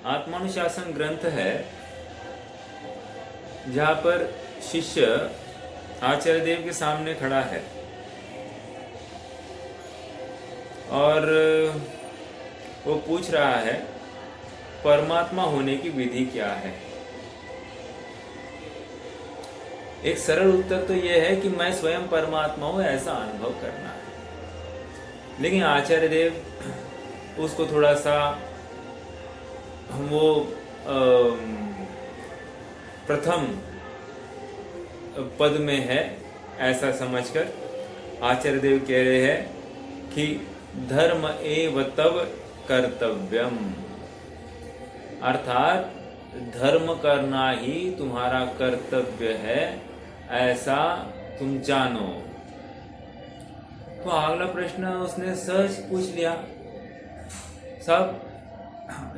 आत्मानुशासन ग्रंथ है जहाँ पर शिष्य आचार्य देव के सामने खड़ा है और वो पूछ रहा है परमात्मा होने की विधि क्या है। एक सरल उत्तर तो यह है कि मैं स्वयं परमात्मा हूं, ऐसा अनुभव करना है। लेकिन आचार्य देव उसको थोड़ा सा वो प्रथम पद में है ऐसा समझकर आचार्य देव कह रहे हैं कि धर्म एव तव कर्तव्यम, अर्थात धर्म करना ही तुम्हारा कर्तव्य है, ऐसा तुम जानो। तो अगला प्रश्न उसने सहज पूछ लिया सब,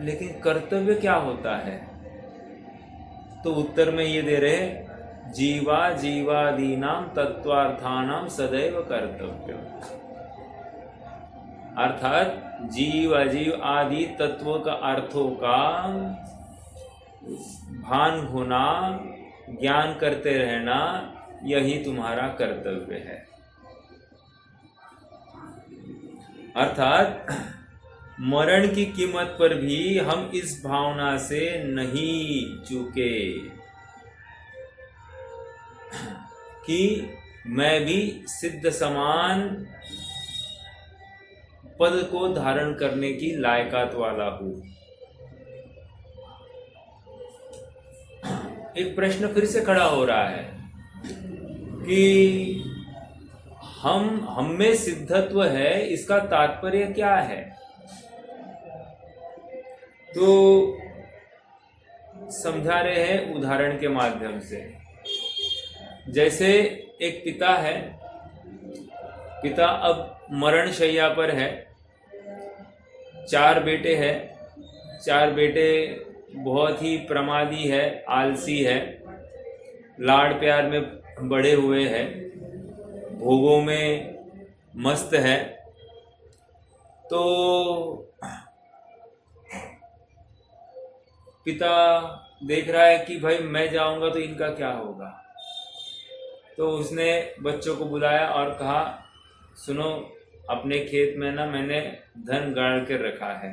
लेकिन कर्तव्य क्या होता है? तो उत्तर में ये दे रहे जीवा जीवादीनाम तत्वार्थानाम सदैव कर्तव्य, अर्थात जीव अजीव आदि तत्वों का अर्थों का भान होना, ज्ञान करते रहना, यही तुम्हारा कर्तव्य है। अर्थात मरण की कीमत पर भी हम इस भावना से नहीं चूके कि मैं भी सिद्ध समान पद को धारण करने की लायकात वाला हूं। एक प्रश्न फिर से खड़ा हो रहा है कि हम में सिद्धत्व है, इसका तात्पर्य क्या है? तो समझा रहे हैं उदाहरण के माध्यम से। जैसे एक पिता है, पिता अब मरण शैया पर है, 4 बेटे हैं, 4 बेटे बहुत ही प्रमादी है, आलसी है, लाड़ प्यार में बड़े हुए हैं, भोगों में मस्त है। तो पिता देख रहा है कि भाई मैं जाऊंगा तो इनका क्या होगा। तो उसने बच्चों को बुलाया और कहा सुनो, अपने खेत में ना मैंने धन गाड़ कर रखा है,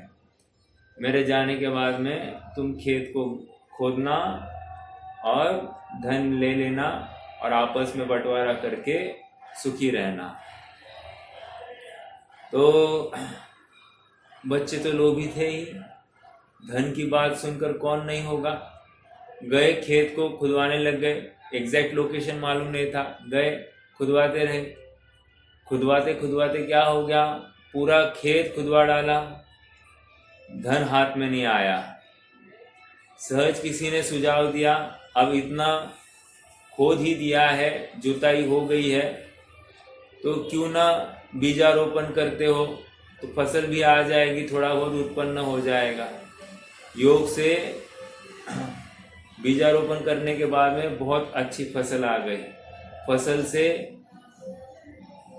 मेरे जाने के बाद में तुम खेत को खोदना और धन ले लेना और आपस में बंटवारा करके सुखी रहना। तो बच्चे तो लोभी थे ही, धन की बात सुनकर कौन नहीं होगा। गए, खेत को खुदवाने लग गए, एग्जैक्ट लोकेशन मालूम नहीं था, गए खुदवाते रहे, खुदवाते खुदवाते क्या हो गया, पूरा खेत खुदवा डाला, धन हाथ में नहीं आया। सहज किसी ने सुझाव दिया, अब इतना खोद ही दिया है, जुताई हो गई है, तो क्यों ना बीजारोपण करते हो, तो फसल भी आ जाएगी, थोड़ा बहुत उत्पन्न हो जाएगा। योग से बीजारोपण करने के बाद में बहुत अच्छी फसल आ गई, फसल से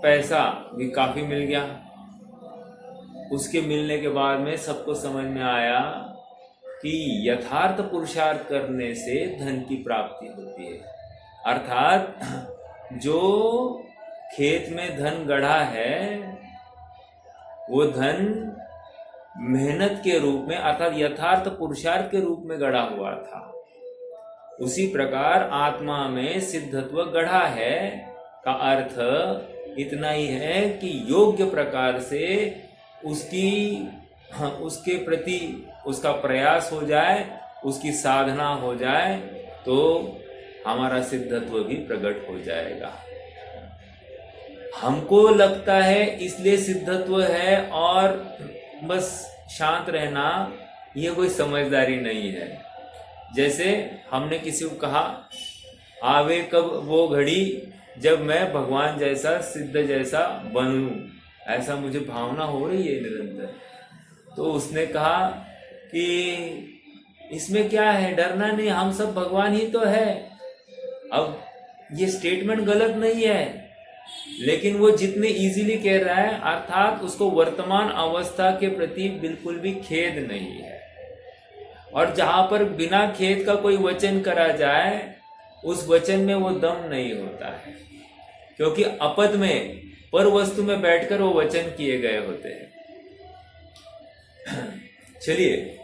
पैसा भी काफी मिल गया। उसके मिलने के बाद में सबको समझ में आया कि यथार्थ पुरुषार्थ करने से धन की प्राप्ति होती है। अर्थात जो खेत में धन गढ़ा है वो धन मेहनत के रूप में, अर्थात यथार्थ पुरुषार्थ के रूप में गढ़ा हुआ था। उसी प्रकार आत्मा में सिद्धत्व गढ़ा है का अर्थ इतना ही है कि योग्य प्रकार से उसके प्रति उसका प्रयास हो जाए, उसकी साधना हो जाए, तो हमारा सिद्धत्व भी प्रकट हो जाएगा। हमको लगता है इसलिए सिद्धत्व है और बस शांत रहना, ये कोई समझदारी नहीं है। जैसे हमने किसी को कहा आवे कब वो घड़ी जब मैं भगवान जैसा सिद्ध जैसा बनूं, ऐसा मुझे भावना हो रही है निरंतर। तो उसने कहा कि इसमें क्या है, डरना नहीं, हम सब भगवान ही तो है। अब ये स्टेटमेंट गलत नहीं है, लेकिन वो जितने इजीली कह रहा है, अर्थात उसको वर्तमान अवस्था के प्रति बिल्कुल भी खेद नहीं है। और जहां पर बिना खेद का कोई वचन करा जाए उस वचन में वो दम नहीं होता है, क्योंकि अपद में पर वस्तु में बैठकर वो वचन किए गए होते हैं। चलिए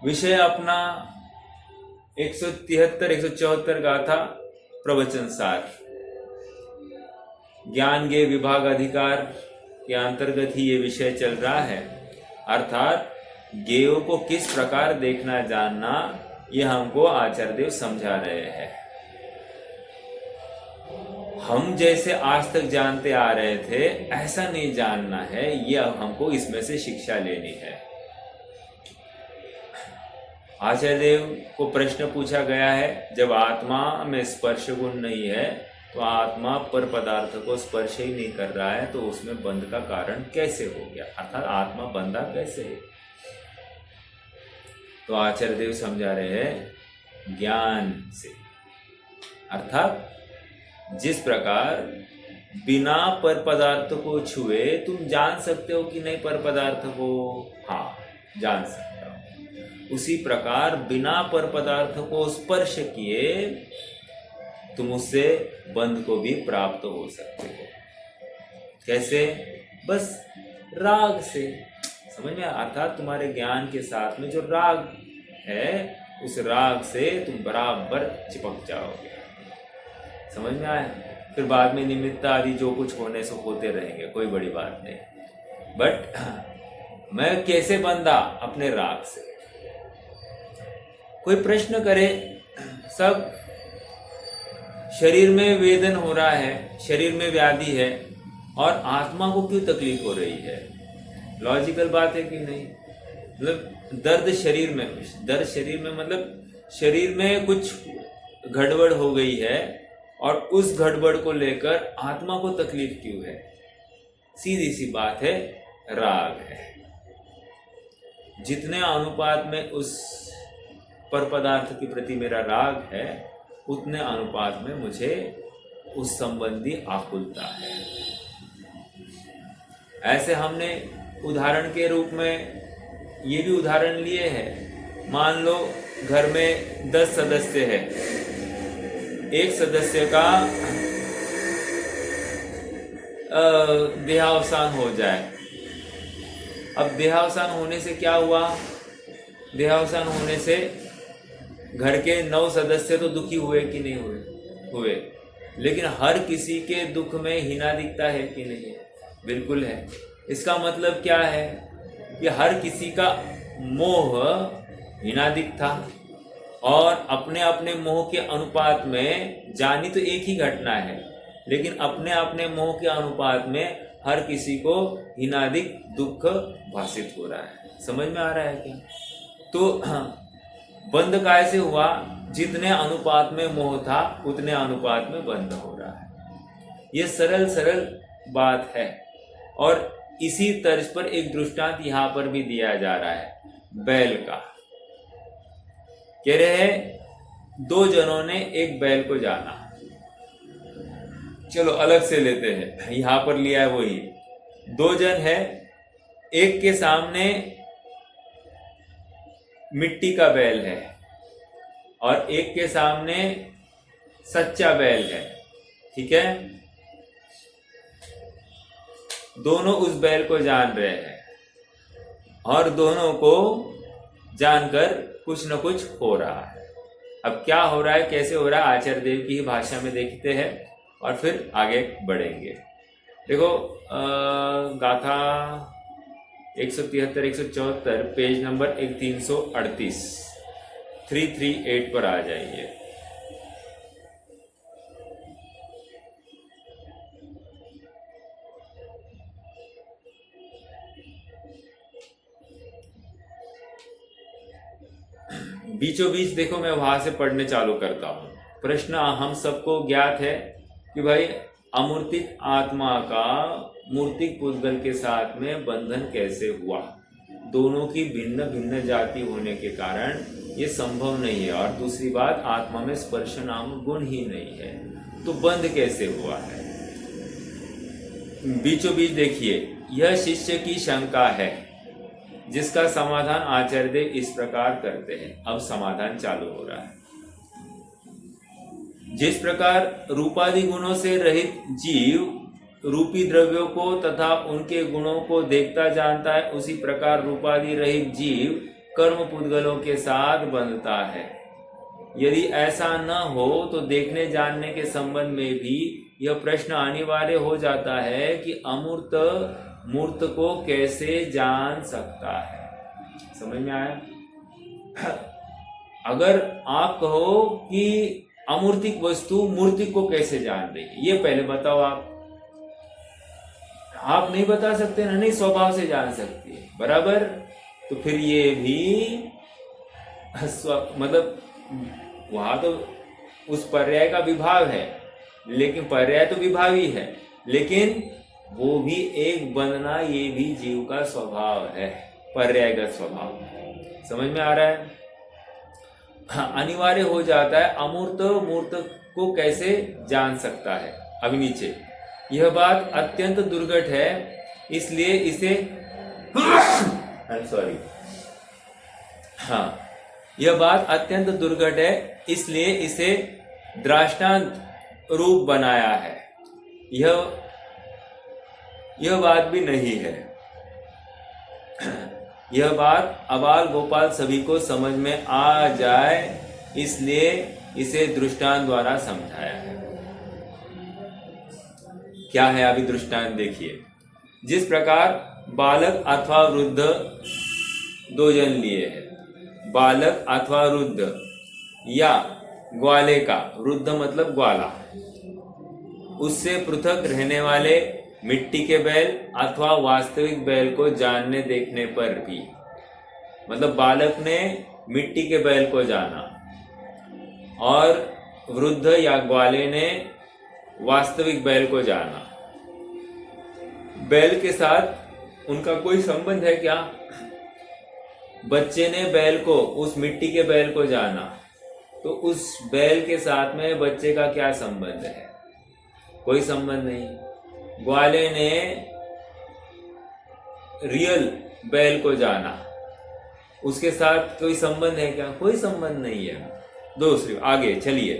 विषय अपना 173-174 गाथा प्रवचन सार। ज्ञान के विभाग अधिकार के अंतर्गत ही ये विषय चल रहा है, अर्थात ज्ञेयों को किस प्रकार देखना जानना, ये हमको आचार्य देव समझा रहे हैं। हम जैसे आज तक जानते आ रहे थे ऐसा नहीं जानना है, ये अब हमको इसमें से शिक्षा लेनी है। आचार्य देव को प्रश्न पूछा गया है, जब आत्मा में स्पर्श गुण नहीं है तो आत्मा पर पदार्थ को स्पर्श ही नहीं कर रहा है, तो उसमें बंध का कारण कैसे हो गया, अर्थात आत्मा बंधा कैसे है। तो आचार्य देव समझा रहे हैं ज्ञान से, अर्थात जिस प्रकार बिना पर पदार्थ को छुए तुम जान सकते हो कि नहीं पर पदार्थ को, हाँ जान सकते हो, उसी प्रकार बिना पर पदार्थ को स्पर्श किए तुम उससे बंध को भी प्राप्त हो सकते हो। कैसे? बस राग से, समझ में? अर्थात तुम्हारे ज्ञान के साथ में जो राग है उस राग से तुम बराबर चिपक जाओगे। समझ में आया? फिर बाद में निमित्त आदि जो कुछ होने से होते रहेंगे, कोई बड़ी बात नहीं। बट मैं कैसे बंधा? अपने राग से। कोई प्रश्न करे, सब शरीर में वेदन हो रहा है, शरीर में व्याधि है, और आत्मा को क्यों तकलीफ हो रही है? लॉजिकल बात है कि नहीं? मतलब दर्द शरीर में, दर्द शरीर में मतलब शरीर में कुछ गड़बड़ हो गई है और उस गड़बड़ को लेकर आत्मा को तकलीफ क्यों है? सीधी सी बात है, राग है। जितने अनुपात में उस पर पदार्थ के प्रति मेरा राग है, उतने अनुपात में मुझे उस संबंधी आकुलता है। ऐसे हमने उदाहरण के रूप में ये भी उदाहरण लिए हैं। मान लो घर में 10 सदस्य है, एक सदस्य का देहावसान हो जाए। अब देहावसान होने से क्या हुआ? देहावसान होने से घर के 9 सदस्य तो दुखी हुए कि नहीं हुए? लेकिन हर किसी के दुख में हीना दिखता है कि नहीं है? बिल्कुल है। इसका मतलब क्या है कि हर किसी का मोह हीनादिक था, और अपने अपने मोह के अनुपात में, जानी तो एक ही घटना है, लेकिन अपने अपने मोह के अनुपात में हर किसी को हीनादिक दुख भाषित हो रहा है। समझ में आ रहा है क्या? तो बंध कैसे हुआ? जितने अनुपात में मोह था उतने अनुपात में बंध हो रहा है। ये सरल सरल बात है, और इसी तर्ज पर एक दृष्टांत यहां पर भी दिया जा रहा है, बैल का। कह रहे हैं 2 जनों ने एक बैल को जाना। चलो अलग से लेते हैं, यहां पर लिया है वही। 2 जन है, एक के सामने मिट्टी का बैल है और एक के सामने सच्चा बैल है। ठीक है? दोनों उस बैल को जान रहे हैं और दोनों को जानकर कुछ न कुछ हो रहा है। अब क्या हो रहा है, कैसे हो रहा है, आचार्य देव की ही भाषा में देखते हैं और फिर आगे बढ़ेंगे। देखो गाथा 173-174 पेज नंबर 338 पर आ जाइए। बीचों बीच देखो मैं वहां से पढ़ने चालू करता हूं। प्रश्न हम सबको ज्ञात है कि भाई अमूर्तिक आत्मा का मूर्तिक पुद्गल के साथ में बंधन कैसे हुआ। दोनों की भिन्न भिन्न जाति होने के कारण ये संभव नहीं है, और दूसरी बात आत्मा में स्पर्श नाम गुण ही नहीं है, तो बंध कैसे हुआ है। बीचों बीच देखिए, यह शिष्य की शंका है जिसका समाधान आचार्य देव इस प्रकार करते हैं। अब समाधान चालू हो रहा है। जिस प्रकार रूपादि गुणों से रहित जीव रूपी द्रव्यों को तथा उनके गुणों को देखता जानता है, उसी प्रकार रूपादि रहित जीव कर्म पुद्गलों के साथ बंधता है। यदि ऐसा न हो तो देखने जानने के संबंध में भी यह प्रश्न अनिवार्य हो जाता है कि अमूर्त मूर्त को कैसे जान सकता है। समझ में आया? अगर आप कहो कि अमूर्तिक वस्तु मूर्तिक को कैसे जान रही है, ये पहले बताओ। आप नहीं बता सकते ना, नहीं स्वभाव से जान सकती है, बराबर। तो फिर ये भी मतलब वहां तो उस पर्याय का विभाव है, लेकिन पर्याय तो विभावी है, लेकिन वो भी एक बंधना ये भी जीव का स्वभाव है, पर्यायगत स्वभाव। समझ में आ रहा है? हाँ, अनिवार्य हो जाता है। अमूर्त मूर्त को कैसे जान सकता है? अब नीचे यह बात अत्यंत दुर्घट है, इसलिए इसे सॉरी हाँ, यह बात अत्यंत दुर्घट है, इसलिए इसे दृष्टांत रूप बनाया है। यह बात भी नहीं है। यह बात अबाल गोपाल सभी को समझ में आ जाए, इसलिए इसे दृष्टांत द्वारा समझाया है। क्या है अभी दृष्टांत देखिए। जिस प्रकार बालक अथवा वृद्ध दो जन लिए हैं, बालक अथवा वृद्ध या ग्वाले का, वृद्ध मतलब ग्वाला, उससे पृथक रहने वाले मिट्टी के बैल अथवा वास्तविक बैल को जानने देखने पर भी, मतलब बालक ने मिट्टी के बैल को जाना और वृद्ध या ग्वाले ने वास्तविक बैल को जाना। बैल के साथ उनका कोई संबंध है क्या? बच्चे ने बैल को, उस मिट्टी के बैल को जाना, तो उस बैल के साथ में बच्चे का क्या संबंध है? कोई संबंध नहीं। ग्वाले ने रियल बैल को जाना, उसके साथ कोई संबंध है क्या? कोई संबंध नहीं है। दूसरी आगे चलिए।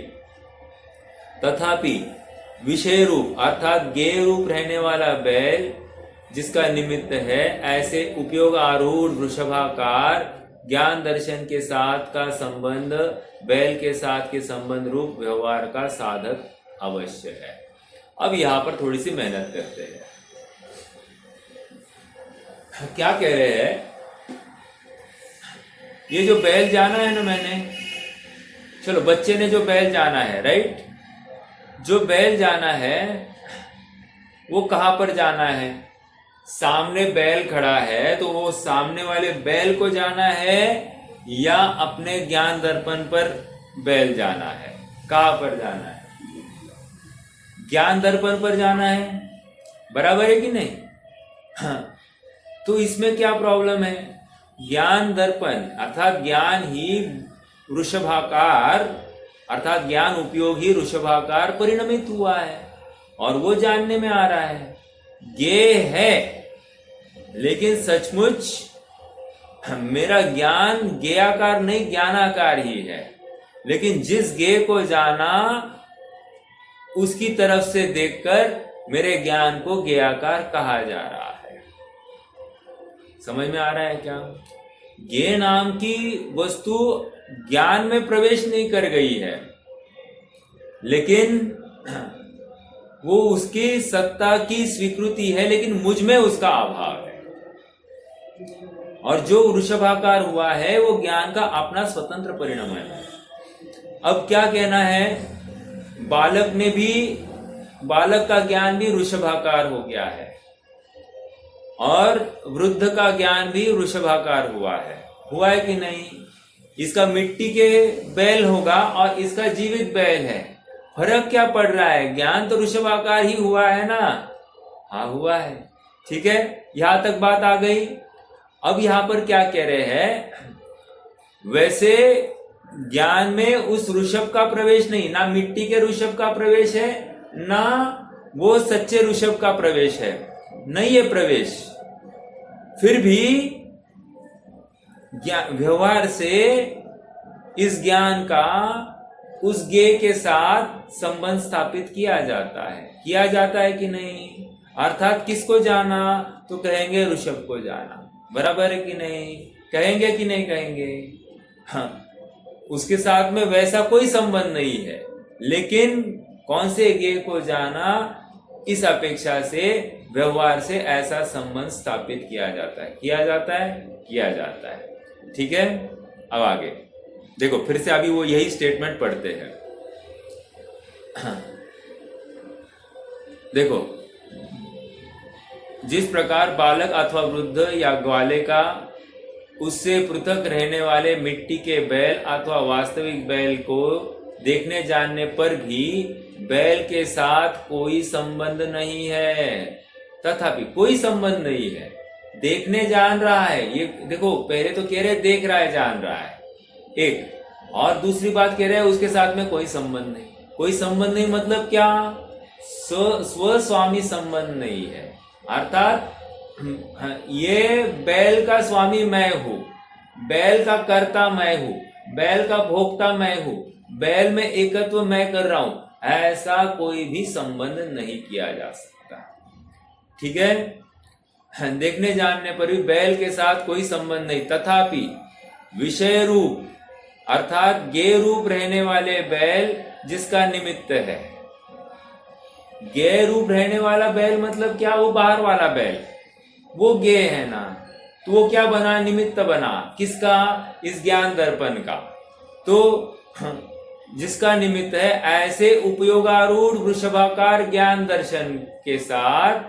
तथापि विषय रूप अर्थात गेय रूप रहने वाला बैल जिसका निमित्त है, ऐसे उपयोग आरूढ़ वृषभाकार ज्ञान दर्शन के साथ का संबंध बैल के साथ के संबंध रूप व्यवहार का साधक अवश्य है। अब यहां पर थोड़ी सी मेहनत करते हैं। क्या कह रहे हैं? ये जो बैल जाना है ना, मैंने, चलो बच्चे ने जो बैल जाना है, राइट, जो बैल जाना है वो कहां पर जाना है? सामने बैल खड़ा है तो वो सामने वाले बैल को जाना है या अपने ज्ञान दर्पण पर बैल जाना है? कहां पर जाना है? ज्ञान दर्पण पर जाना है, बराबर है कि नहीं? हाँ, तो इसमें क्या प्रॉब्लम है? ज्ञान दर्पण अर्थात ज्ञान ही वृषभाकार अर्थात ज्ञान उपयोग ही वृषभाकार परिणमित हुआ है और वो जानने में आ रहा है। ज्ञेय है, लेकिन सचमुच मेरा ज्ञान ज्ञेयाकार नहीं ज्ञानाकार ही है, लेकिन जिस ज्ञेय को जाना उसकी तरफ से देखकर मेरे ज्ञान को ज्ञेयाकार कहा जा रहा है। समझ में आ रहा है क्या? ज्ञेय नाम की वस्तु ज्ञान में प्रवेश नहीं कर गई है, लेकिन वो उसकी सत्ता की स्वीकृति है, लेकिन मुझ में उसका अभाव है। और जो वृषभाकार हुआ है वो ज्ञान का अपना स्वतंत्र परिणाम है। अब क्या कहना है? बालक का ज्ञान भी वृषभाकार हो गया है और वृद्ध का ज्ञान भी वृषभाकार हुआ है कि नहीं? इसका मिट्टी के बैल होगा और इसका जीवित बैल है। फर्क क्या पड़ रहा है? ज्ञान तो वृषभाकार ही हुआ है ना? हाँ, हुआ है। ठीक है, यहां तक बात आ गई। अब यहां पर क्या कह रहे हैं? वैसे ज्ञान में उस ऋषभ का प्रवेश नहीं, ना मिट्टी के ऋषभ का प्रवेश है, ना वो सच्चे ऋषभ का प्रवेश है, नहीं है प्रवेश। फिर भी व्यवहार से इस ज्ञान का उस ज्ञेय के साथ संबंध स्थापित किया जाता है कि नहीं? अर्थात किसको जाना? तो कहेंगे ऋषभ को जाना। बराबर है कि नहीं? कहेंगे कि नहीं कहेंगे? हाँ, उसके साथ में वैसा कोई संबंध नहीं है, लेकिन कौन से ज्ञेय को जाना, इस अपेक्षा से व्यवहार से ऐसा संबंध स्थापित किया जाता है। ठीक है, अब आगे देखो, फिर से अभी वो यही स्टेटमेंट पढ़ते हैं। देखो, जिस प्रकार बालक अथवा वृद्ध या ग्वाले का उससे पृथक रहने वाले मिट्टी के बैल अथवा वास्तविक बैल को देखने जानने पर भी बैल के साथ कोई संबंध नहीं है, तथापि कोई संबंध नहीं है, देखने जान रहा है। ये देखो, पहले तो कह रहे देख रहा है, जान रहा है एक, और दूसरी बात कह रहे हैं उसके साथ में कोई संबंध नहीं। कोई संबंध नहीं मतलब क्या? स्वस्वामी संबंध नहीं है। अर्थात ये बैल का स्वामी मैं हूं, बैल का कर्ता मैं हूं, बैल का भोक्ता मैं हूं, बैल में एकत्व मैं कर रहा हूं, ऐसा कोई भी संबंध नहीं किया जा सकता। ठीक है, देखने जानने पर भी बैल के साथ कोई संबंध नहीं। तथापि विषय रूप अर्थात ज्ञेय रूप रहने वाले बैल जिसका निमित्त है। ज्ञेय रूप रहने वाला बैल मतलब क्या? वो बाहर वाला बैल, वो ज्ञेय है ना, तो वो क्या बना? निमित्त बना। किसका? इस ज्ञान दर्पण का। तो जिसका निमित्त है, ऐसे उपयोगारूढ़ वृषभाकार ज्ञान दर्शन के साथ,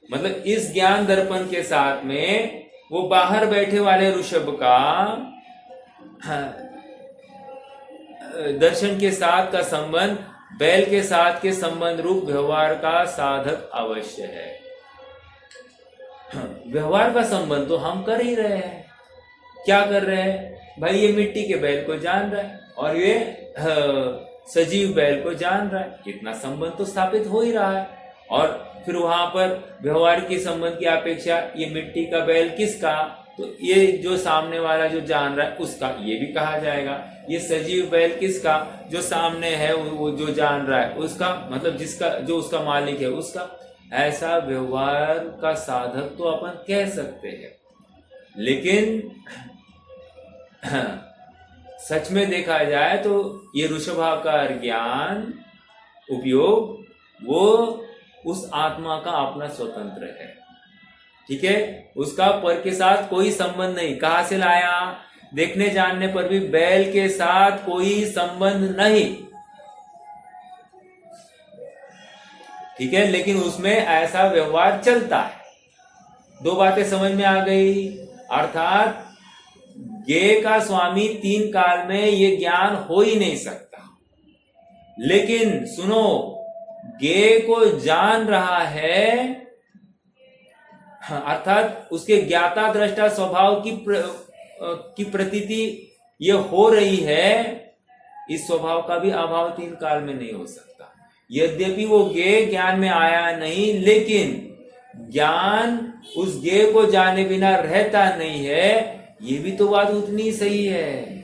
मतलब इस ज्ञान दर्पण के साथ में वो बाहर बैठे वाले ऋषभ का दर्शन के साथ का संबंध बैल के साथ के संबंध रूप व्यवहार का साधक अवश्य है। व्यवहार का संबंध तो हम कर ही रहे हैं। क्या कर रहे हैं भाई? ये मिट्टी के बैल को जान रहा है और ये सजीव बैल को जान रहा है, इतना संबंध तो स्थापित हो ही रहा है। और फिर वहां पर व्यवहार के संबंध की अपेक्षा ये मिट्टी का बैल किसका? तो ये जो सामने वाला जो जान रहा है उसका, ये भी कहा जाएगा। ये सजीव बैल किसका? जो सामने है, वो जो जान रहा है उसका, मतलब जिसका, जो उसका मालिक है उसका। ऐसा व्यवहार का साधक तो अपन कह सकते हैं, लेकिन सच में देखा जाए तो ये ऋषभाकार ज्ञान उपयोग वो उस आत्मा का अपना स्वतंत्र है। ठीक है, उसका पर के साथ कोई संबंध नहीं। कहां से लाया? देखने जानने पर भी बैल के साथ कोई संबंध नहीं। ठीक है, लेकिन उसमें ऐसा व्यवहार चलता है। दो बातें समझ में आ गई। अर्थात ज्ञेय का स्वामी तीन काल में ये ज्ञान हो ही नहीं सकता, लेकिन सुनो, ज्ञेय को जान रहा है, अर्थात उसके ज्ञाता दृष्टा स्वभाव की प्रतीति ये हो रही है। इस स्वभाव का भी अभाव तीन काल में नहीं हो सकता। यद्यपि वो ज्ञेय ज्ञान में आया नहीं, लेकिन ज्ञान उस ज्ञेय को जाने बिना रहता नहीं है, ये भी तो बात उतनी सही है।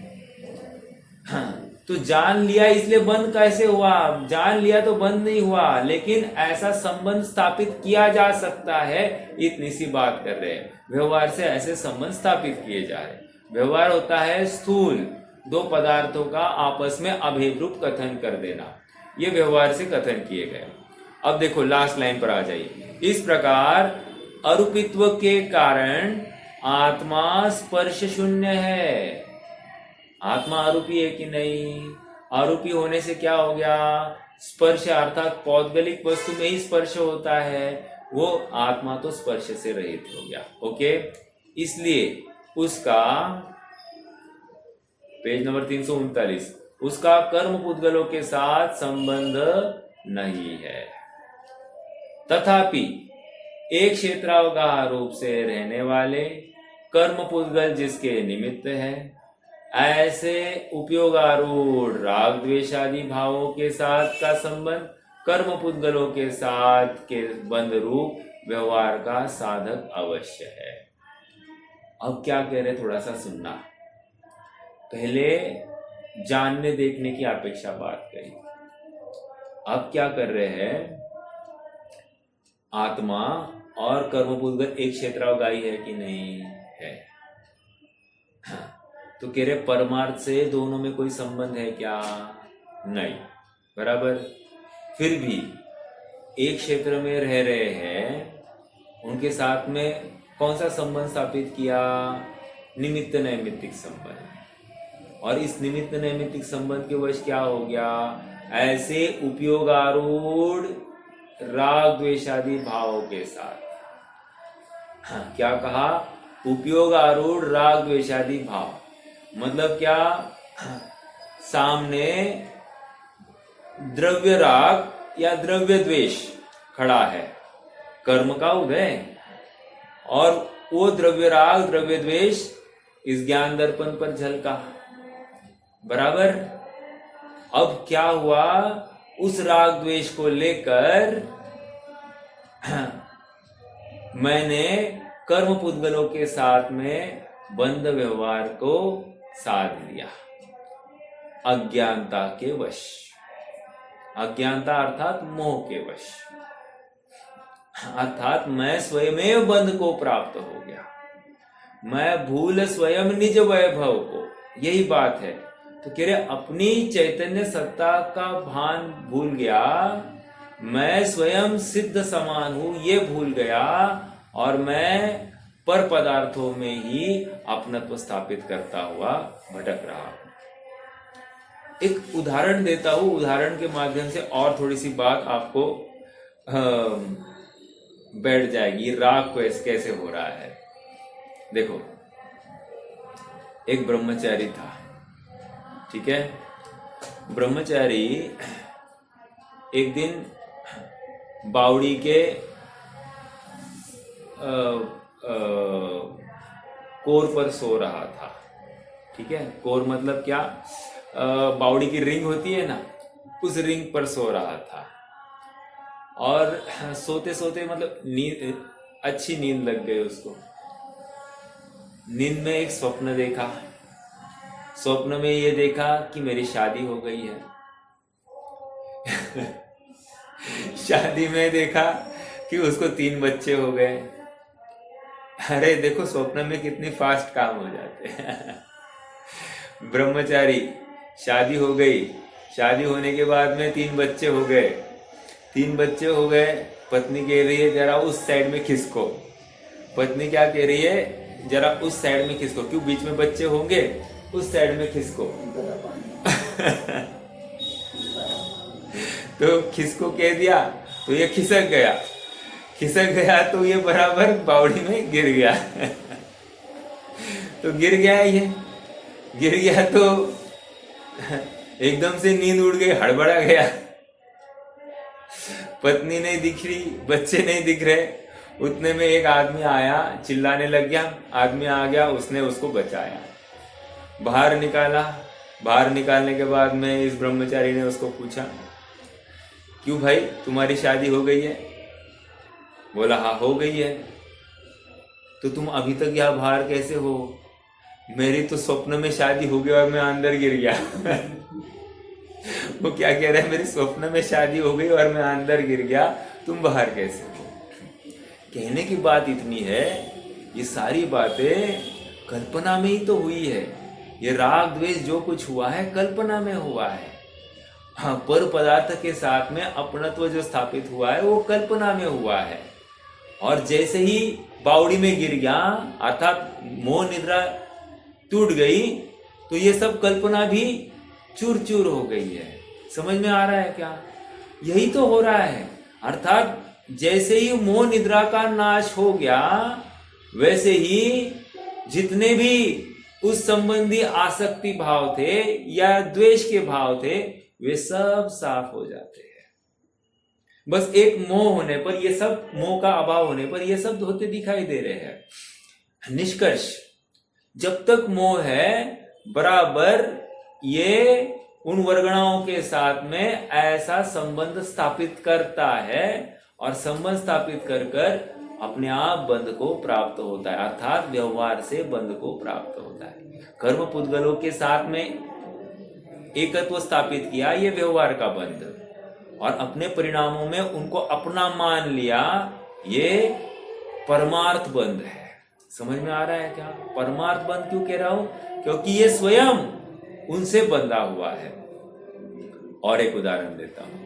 हाँ, तो जान लिया इसलिए बंद कैसे हुआ? जान लिया तो बंद नहीं हुआ, लेकिन ऐसा संबंध स्थापित किया जा सकता है, इतनी सी बात कर रहे हैं। व्यवहार से ऐसे संबंध स्थापित किए जा रहे हैं। व्यवहार होता है स्थूल दो पदार्थों का आपस में अभेद रूप कथन कर देना, ये व्यवहार से कथन किए गए। अब देखो लास्ट लाइन पर आ जाइए। इस प्रकार अरूपित्व के कारण आत्मा स्पर्श शून्य है। आत्मा आरूपी है कि नहीं? आरूपी होने से क्या हो गया? स्पर्श अर्थात पौद्गलिक वस्तु में ही स्पर्श होता है, वो आत्मा तो स्पर्श से रहित हो गया। ओके, इसलिए उसका पेज नंबर 339, उसका कर्म पुद्गलों के साथ संबंध नहीं है। तथापि एक क्षेत्रावगाह रूप से रहने वाले कर्म पुद्गल जिसके निमित्त है, ऐसे उपयोगारूढ़ राग द्वेषादि भावों के साथ का संबंध कर्म पुद्गलों के साथ के बंध रूप व्यवहार का साधक अवश्य है। अब क्या कह रहे, थोड़ा सा सुनना। पहले जानने देखने की अपेक्षा बात करी, अब क्या कर रहे हैं, आत्मा और कर्मपूतगल एक क्षेत्रावगाही है कि नहीं है? तो कह रहे परमार्थ से दोनों में कोई संबंध है क्या? नहीं, बराबर। फिर भी एक क्षेत्र में रह रहे हैं, उनके साथ में कौन सा संबंध स्थापित किया? निमित्त नैमित्तिक संबंध। और इस निमित्त नैमित्तिक संबंध के वश क्या हो गया? ऐसे उपयोगारूढ़ राग द्वेषादि भावों के साथ, हाँ, क्या कहा? उपयोगारूढ़ राग द्वेषादि भाव मतलब क्या? सामने द्रव्य राग या द्रव्य द्वेष खड़ा है, कर्म का उदय, और वो द्रव्य राग द्रव्य द्वेष इस ज्ञान दर्पण पर झलका, बराबर। अब क्या हुआ? उस राग द्वेष को लेकर मैंने कर्म पुद्गलों के साथ में बंध व्यवहार को साध लिया, अज्ञानता के वश। अज्ञानता अर्थात मोह के वश, अर्थात मैं स्वयमेव बंध को प्राप्त हो गया, मैं भूल स्वयं निज वैभव को। यही बात है। तो कह रहे अपनी चैतन्य सत्ता का भान भूल गया, मैं स्वयं सिद्ध समान हूं ये भूल गया, और मैं पर पदार्थों में ही अपनत्व स्थापित करता हुआ भटक रहा हूं। एक उदाहरण देता हूं, उदाहरण के माध्यम से और थोड़ी सी बात आपको बैठ जाएगी, राग कैसे हो रहा है। देखो, एक ब्रह्मचारी था, ठीक है। ब्रह्मचारी एक दिन बावड़ी के कोर पर सो रहा था, ठीक है। कोर मतलब क्या? बावड़ी की रिंग होती है ना, उस रिंग पर सो रहा था। और सोते सोते मतलब नींद, अच्छी नींद लग गई उसको। नींद में एक स्वप्न देखा। स्वप्न में ये देखा कि मेरी शादी हो गई है। शादी में देखा कि उसको 3 बच्चे हो गए। अरे देखो, स्वप्न में कितनी फास्ट काम हो जाते हैं। ब्रह्मचारी, शादी हो गई, शादी होने के बाद में 3 बच्चे हो गए। 3 बच्चे हो गए, पत्नी कह रही है जरा उस साइड में खिसको। पत्नी क्या कह रही है? जरा उस साइड में खिसको, क्यों बीच में बच्चे होंगे, उस साइड में खिसको। तो खिसको कह दिया तो ये खिसक गया। खिसक गया तो ये बराबर बावड़ी में गिर गया। तो गिर गया, ये गिर गया तो एकदम से नींद उड़ गई, हड़बड़ा गया। पत्नी नहीं दिख रही, बच्चे नहीं दिख रहे। उतने में एक आदमी आया, चिल्लाने लग गया। आदमी आ गया, उसने उसको बचाया, बाहर निकाला। बाहर निकालने के बाद में इस ब्रह्मचारी ने उसको पूछा, क्यों भाई, तुम्हारी शादी हो गई है? बोला हाँ हो गई है। तो तुम अभी तक यहाँ बाहर कैसे हो? मेरी तो स्वप्न में शादी हो गई और मैं अंदर गिर गया। वो क्या कह रहा है? मेरी स्वप्न में शादी हो गई और मैं अंदर गिर गया, तुम बाहर कैसे हो? कहने की बात इतनी है, ये सारी बातें कल्पना में ही तो हुई है। ये राग द्वेष जो कुछ हुआ है कल्पना में हुआ है। हाँ, पर पदार्थ के साथ में अपनत्व जो स्थापित हुआ है वो कल्पना में हुआ है। और जैसे ही बावड़ी में गिर गया, अर्थात मोह निद्रा टूट गई, तो ये सब कल्पना भी चूर चूर हो गई है। समझ में आ रहा है क्या? यही तो हो रहा है। अर्थात जैसे ही मोह निद्रा का नाश हो गया, वैसे ही जितने भी उस संबंधी आसक्ति भाव थे या द्वेष के भाव थे, वे सब साफ हो जाते हैं। बस एक मोह होने पर, ये सब मोह का अभाव होने पर ये सब होते दिखाई दे रहे हैं। निष्कर्ष, जब तक मोह है, बराबर ये उन वर्गणाओं के साथ में ऐसा संबंध स्थापित करता है, और संबंध स्थापित कर कर अपने आप बंध को प्राप्त होता है, अर्थात व्यवहार से बंध को प्राप्त होता है। कर्म पुद्गलों के साथ में एकत्व स्थापित किया, ये व्यवहार का बंध, और अपने परिणामों में उनको अपना मान लिया, ये परमार्थ बंध है। समझ में आ रहा है क्या? परमार्थ बंध क्यों कह रहा हूं? क्योंकि ये स्वयं उनसे बंधा हुआ है। और एक उदाहरण देता हूं।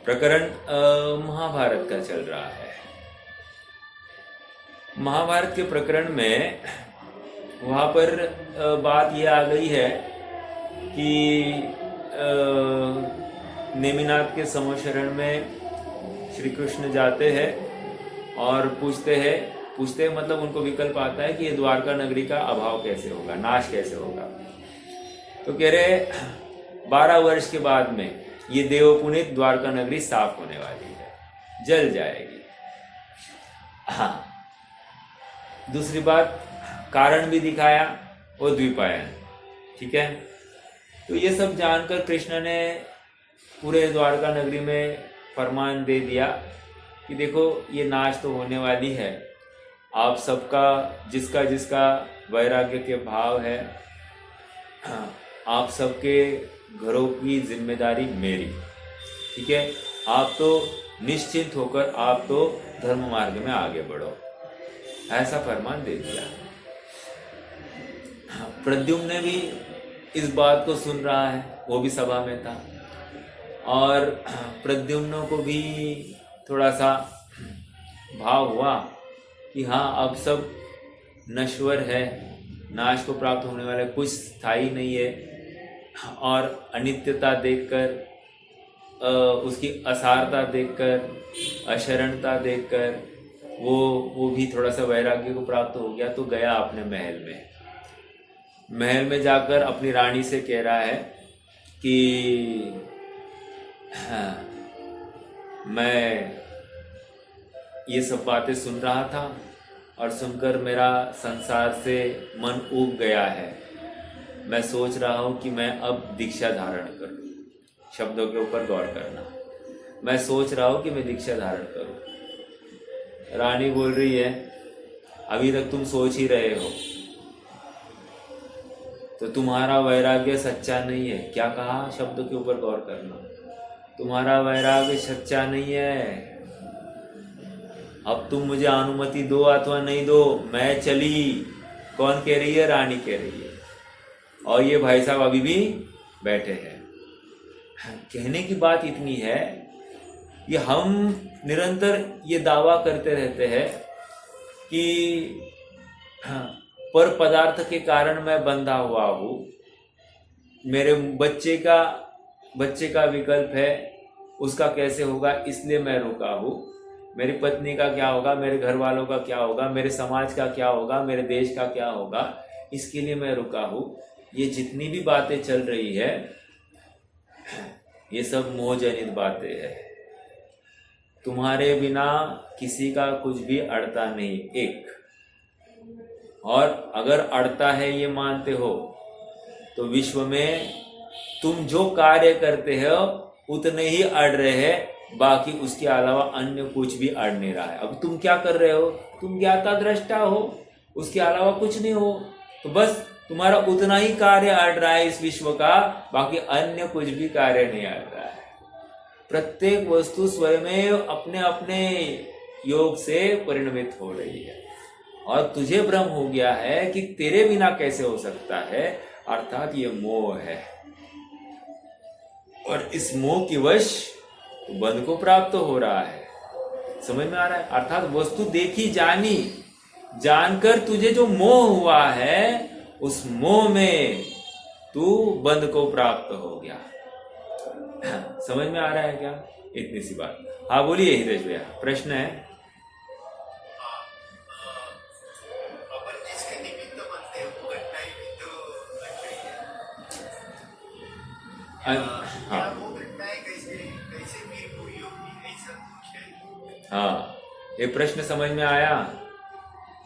प्रकरण महाभारत का चल रहा है। महाभारत के प्रकरण में वहां पर बात यह आ गई है कि नेमिनाथ के समोशरण में श्री कृष्ण जाते हैं और पूछते मतलब उनको विकल्प आता है कि ये द्वारका नगरी का अभाव कैसे होगा, नाश कैसे होगा। तो कह रहे 12 वर्ष के बाद में ये देवपुनित द्वारका नगरी साफ होने वाली है, जल जाएगी। हाँ, दूसरी बात, कारण भी दिखाया, वो द्विपायन, ठीक है। तो ये सब जानकर कृष्ण ने पूरे द्वारका नगरी में फरमान दे दिया कि देखो ये नाश तो होने वाली है, आप सबका जिसका जिसका वैराग्य के भाव है, आप सबके घरों की जिम्मेदारी मेरी, ठीक है। आप तो निश्चिंत होकर आप तो धर्म मार्ग में आगे बढ़ो, ऐसा फरमान दे दिया। प्रद्युम्न ने भी इस बात को सुन रहा है, वो भी सभा में था, और प्रद्युम्न को भी थोड़ा सा भाव हुआ कि हाँ अब सब नश्वर है, नाश को प्राप्त होने वाला कुछ स्थायी नहीं है, और अनित्यता देखकर, उसकी असारता देखकर, अशरणता देखकर वो भी थोड़ा सा वैराग्य को प्राप्त हो गया। तो गया अपने महल में जाकर अपनी रानी से कह रहा है कि हाँ, मैं ये सब बातें सुन रहा था और सुनकर मेरा संसार से मन ऊब गया है। मैं सोच रहा हूँ कि मैं अब दीक्षा धारण करूँ। शब्दों के ऊपर गौर करना। मैं सोच रहा हूँ कि मैं दीक्षा धारण करूँ। रानी बोल रही है अभी तक तुम सोच ही रहे हो, तो तुम्हारा वैराग्य सच्चा नहीं है। क्या कहा? शब्दों के ऊपर गौर करना। तुम्हारा वैराग्य सच्चा नहीं है। अब तुम मुझे अनुमति दो अथवा नहीं दो, मैं चली। कौन कह रही है? रानी कह रही है। और ये भाई साहब अभी भी बैठे हैं। कहने की बात इतनी है कि हम निरंतर ये दावा करते रहते हैं कि पर पदार्थ के कारण मैं बंधा हुआ हूँ। मेरे बच्चे का विकल्प है, उसका कैसे होगा इसलिए मैं रुका हूँ। मेरी पत्नी का क्या होगा, मेरे घर वालों का क्या होगा, मेरे समाज का क्या होगा, मेरे देश का क्या होगा, इसके लिए मैं रुका हूँ। ये जितनी भी बातें चल रही है ये सब मोहजनित बातें हैं। तुम्हारे बिना किसी का कुछ भी अड़ता नहीं। एक और अगर अड़ता है ये मानते हो तो विश्व में तुम जो कार्य करते हो उतने ही अड़ रहे हैं, बाकी उसके अलावा अन्य कुछ भी अड़ नहीं रहा है। अब तुम क्या कर रहे हो? तुम ज्ञाता दृष्टा हो, उसके अलावा कुछ नहीं हो। तो बस तुम्हारा उतना ही कार्य अड़ रहा है इस विश्व का, बाकी अन्य कुछ भी कार्य नहीं अड़ रहा है। प्रत्येक वस्तु स्वयं अपने अपने योग से परिणमित हो रही है और तुझे भ्रम हो गया है कि तेरे बिना कैसे हो सकता है, अर्थात ये मोह है। और इस मोह की वश बंध को प्राप्त हो रहा है। समझ में आ रहा है? अर्थात वस्तु देखी जानी, जानकर तुझे जो मोह हुआ है उस मोह में तू बंध को प्राप्त हो गया। समझ में आ रहा है क्या? इतनी सी बात। हाँ बोलिए हितेश भैया, प्रश्न है। हाँ, ये प्रश्न समझ में आया।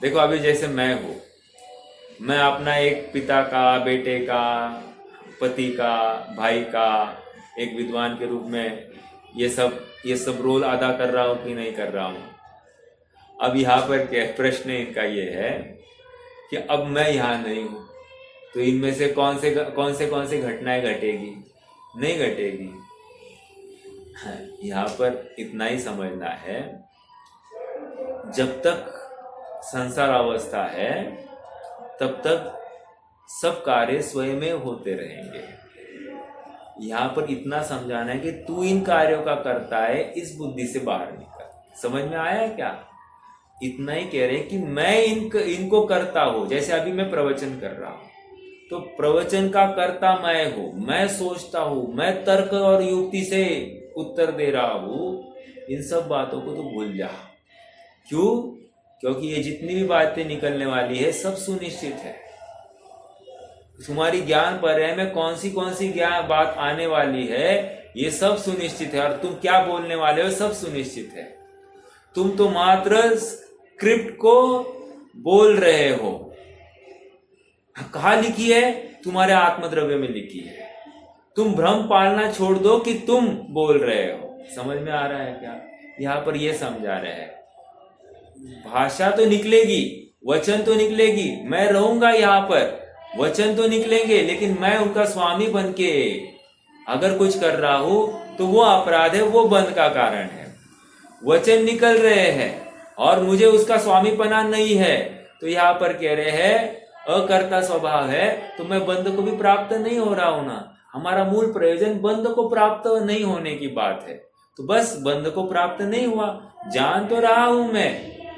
देखो अभी जैसे मैं हूं, मैं अपना एक पिता का, बेटे का, पति का, भाई का, एक विद्वान के रूप में ये सब ये सब रोल अदा कर रहा हूं कि नहीं कर रहा हूं। अब यहाँ पर क्या प्रश्न इनका ये है कि अब मैं यहाँ नहीं हूं तो इनमें से कौन से घटनाएं घटेगी? नहीं घटेगी। यहाँ पर इतना ही समझना है, जब तक संसार अवस्था है तब तक सब कार्य स्वयं होते रहेंगे। यहाँ पर इतना समझाना है कि तू इन कार्यों का करता है, इस बुद्धि से बाहर निकल। समझ में आया क्या? इतना ही कह रहे हैं कि मैं इनको करता हूं। जैसे अभी मैं प्रवचन कर रहा हूं तो प्रवचन का कर्ता मैं हूं, मैं सोचता हूं, मैं तर्क और युक्ति से उत्तर दे रहा हूं। इन सब बातों को तो भूल जा। क्यों? क्योंकि ये जितनी भी बातें निकलने वाली है सब सुनिश्चित है। तुम्हारी ज्ञान पर्याय में कौन सी ज्ञान बात आने वाली है ये सब सुनिश्चित है, और तुम क्या बोलने वाले हो सब सुनिश्चित है। तुम तो मात्र स्क्रिप्ट को बोल रहे हो। कहाँ लिखी है? तुम्हारे आत्मद्रव्य में लिखी है। तुम भ्रम पालना छोड़ दो कि तुम बोल रहे हो। समझ में आ रहा है क्या? यहाँ पर यह समझा रहे हैं, भाषा तो निकलेगी, वचन तो निकलेगी, मैं रहूंगा यहाँ पर, वचन तो निकलेंगे, लेकिन मैं उनका स्वामी बनके अगर कुछ कर रहा हूं तो वो अपराध है, वो बंध का कारण है। वचन निकल रहे हैं और मुझे उसका स्वामीपना नहीं है, तो यहाँ पर कह रहे हैं अकर्ता स्वभाव है, तो मैं बंध को भी प्राप्त नहीं हो रहा हूं ना। हमारा मूल प्रयोजन बंध को प्राप्त नहीं होने की बात है, तो बस बंध को प्राप्त नहीं हुआ। जान तो रहा हूं मैं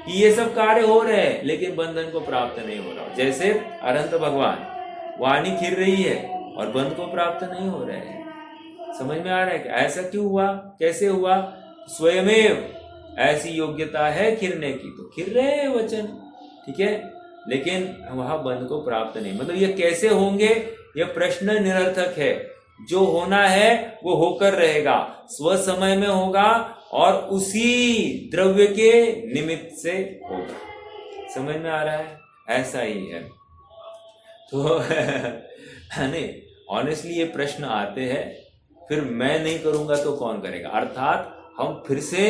कि ये सब कार्य हो रहे हैं, लेकिन बंधन को प्राप्त नहीं हो रहा। जैसे अनंत भगवान वाणी खिर रही है और बंध को प्राप्त नहीं हो रहे हैं। समझ में आ रहा है कि ऐसा क्यों हुआ, कैसे हुआ? स्वयमेव ऐसी योग्यता है खिरने की, तो खिर रहे हैं वचन, ठीक है, लेकिन वहां बंध को प्राप्त नहीं। मतलब ये कैसे होंगे, ये प्रश्न निरर्थक है। जो होना है वो होकर रहेगा, स्व समय में होगा और उसी द्रव्य के निमित्त से होगा। समझ में आ रहा है? ऐसा ही है। तो नहीं, ऑनेस्टली ये प्रश्न आते हैं, फिर मैं नहीं करूंगा तो कौन करेगा? अर्थात हम फिर से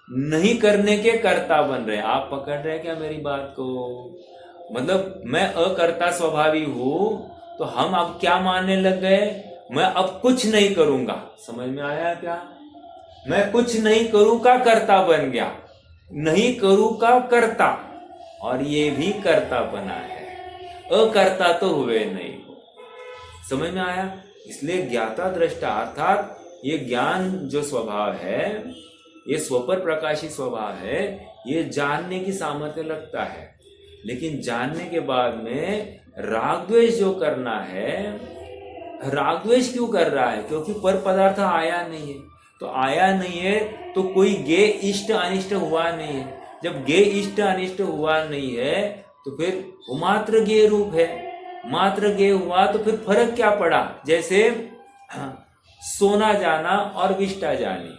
नहीं करने के कर्ता बन रहे हैं। आप पकड़ रहे हैं क्या मेरी बात को? मतलब मैं अकर्ता स्वभावी हूं, तो हम अब क्या मानने लग गए? मैं अब कुछ नहीं करूंगा। समझ में आया क्या? मैं कुछ नहीं करूं का कर्ता बन गया, नहीं करूं का कर्ता, और ये भी कर्ता बना है, अकर्ता तो हुए नहीं हो। समझ में आया? इसलिए ज्ञाता दृष्टा अर्थात ये ज्ञान जो स्वभाव है, ये स्वपर प्रकाशी स्वभाव है, ये जानने की सामर्थ्य लगता है, लेकिन जानने के बाद में राग द्वेष जो करना है, राग द्वेष क्यों कर रहा है? क्योंकि पर पदार्थ आया नहीं है। तो आया नहीं है तो कोई गे इष्ट अनिष्ट हुआ नहीं है। जब गे इष्ट अनिष्ट हुआ नहीं है तो फिर वो मात्र गे रूप है। मात्र गे हुआ तो फिर फर्क क्या पड़ा? जैसे सोना जाना और विष्टा जानी।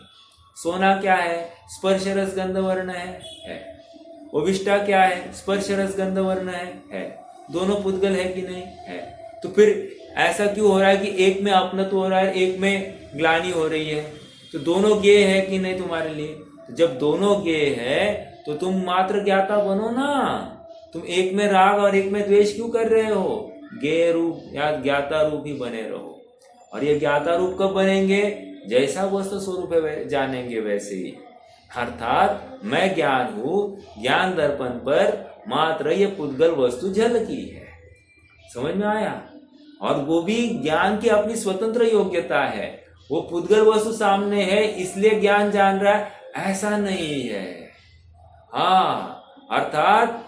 सोना क्या है? स्पर्श रस गंध वर्ण है। वो विष्टा क्या है? स्पर्श रस गंध वर्ण है। दोनों पुद्गल है कि नहीं? है। तो फिर ऐसा क्यों हो रहा है कि एक में अपनत्व हो रहा है, एक में ग्लानि हो रही है? तो दोनों गे है कि नहीं तुम्हारे लिए? तो जब दोनों गे है तो तुम मात्र ज्ञाता बनो ना। तुम एक में राग और एक में द्वेष क्यों कर रहे हो? गे रूप या ज्ञाता रूप ही बने रहो। और ये ज्ञाता रूप कब बनेंगे? जैसा वस्तु स्वरूप है जानेंगे वैसे ही। अर्थात मैं ज्ञान हूं, ज्ञान दर्पण पर मात्र ये पुद्गल वस्तु झलकी है। समझ में आया? और वो भी ज्ञान की अपनी स्वतंत्र योग्यता है। वो पुद्गल वस्तु सामने है इसलिए ज्ञान जान रहा है, ऐसा नहीं है। हाँ, अर्थात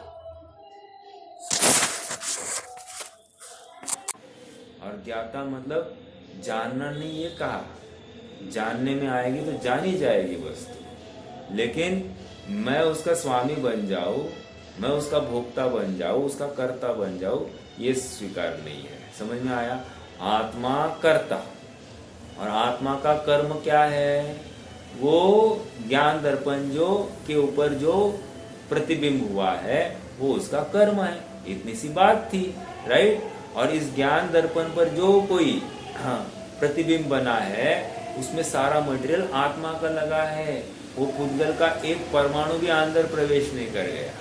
और ज्ञाता मतलब जानना नहीं, ये कहा जानने में आएगी तो जानी जाएगी वस्तु, लेकिन मैं उसका स्वामी बन जाऊं, मैं उसका भोक्ता बन जाऊं, उसका कर्ता बन जाऊं, ये स्वीकार नहीं है। समझ में आया? आत्मा कर्ता, और आत्मा का कर्म क्या है? वो ज्ञान दर्पण जो के ऊपर जो प्रतिबिंब हुआ है वो उसका कर्म है। इतनी सी बात थी, राइट? और इस ज्ञान दर्पण पर जो कोई प्रतिबिंब बना है उसमें सारा मटेरियल आत्मा का लगा है। वो पुद्गल का एक परमाणु भी अंदर प्रवेश नहीं कर गया।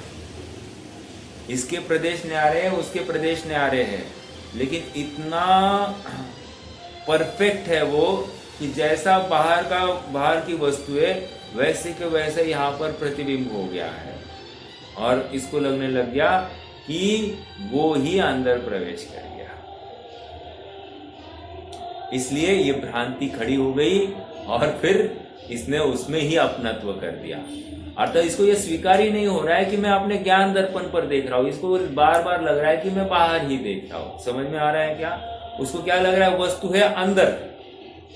इसके प्रदेश न्यारे हैं, उसके प्रदेश न्यारे हैं, लेकिन इतना परफेक्ट है वो कि जैसा बाहर की वस्तु है वैसे के वैसे यहाँ पर प्रतिबिंब हो गया है, और इसको लगने लग गया कि वो ही अंदर प्रवेश कर गया। इसलिए ये भ्रांति खड़ी हो गई और फिर इसने उसमें ही अपनत्व कर दिया। अर्थात इसको ये स्वीकार ही नहीं हो रहा है कि मैं अपने ज्ञान दर्पण पर देख रहा हूँ, इसको बार बार लग रहा है कि मैं बाहर ही देख रहा हूँ। समझ में आ रहा है क्या? उसको क्या लग रहा है? वस्तु है अंदर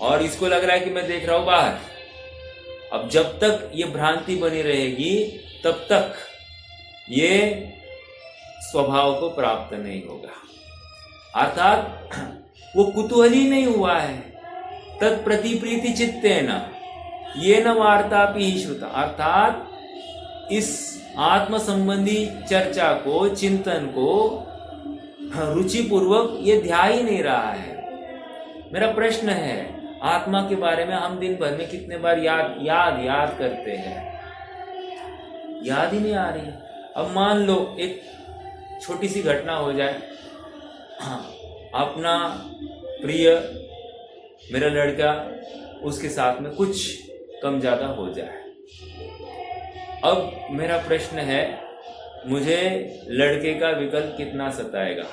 और इसको लग रहा है कि मैं देख रहा हूँ बाहर। अब जब तक ये भ्रांति बनी रहेगी तब तक ये स्वभाव को प्राप्त नहीं होगा। अर्थात वो कुतूहली नहीं हुआ है। तत्प्रति प्रीति चित्तेन येन वार्तापि श्रुता, अर्थात इस आत्म संबंधी चर्चा को, चिंतन को रुचि पूर्वक ये ध्यान ही नहीं रहा है। मेरा प्रश्न है, आत्मा के बारे में हम दिन भर में कितने बार याद करते हैं? याद ही नहीं आ रही। अब मान लो एक छोटी सी घटना हो जाए, अपना प्रिय मेरा लड़का, उसके साथ में कुछ कम ज्यादा हो जाए। अब मेरा प्रश्न है, मुझे लड़के का विकल्प कितना सताएगा?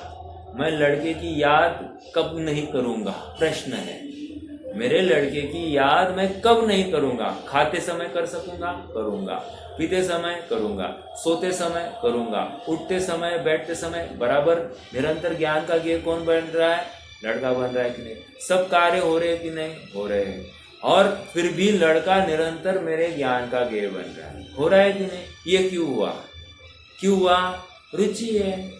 मैं लड़के की याद कब नहीं करूंगा? प्रश्न है। मेरे लड़के की याद मैं कब नहीं करूंगा? खाते समय कर सकूंगा, करूंगा। पीते समय करूंगा, सोते समय करूंगा, उठते समय, बैठते समय। बराबर निरंतर ज्ञान का गेय कौन बन रहा है? लड़का बन रहा है कि नहीं? सब कार्य हो रहे हैं कि नहीं? हो रहे हैं। और फिर भी लड़का निरंतर मेरे ज्ञान का गेय बन रहा है। हो रहा है कि नहीं? ये क्यों हुआ? क्यों हुआ? रुचि है।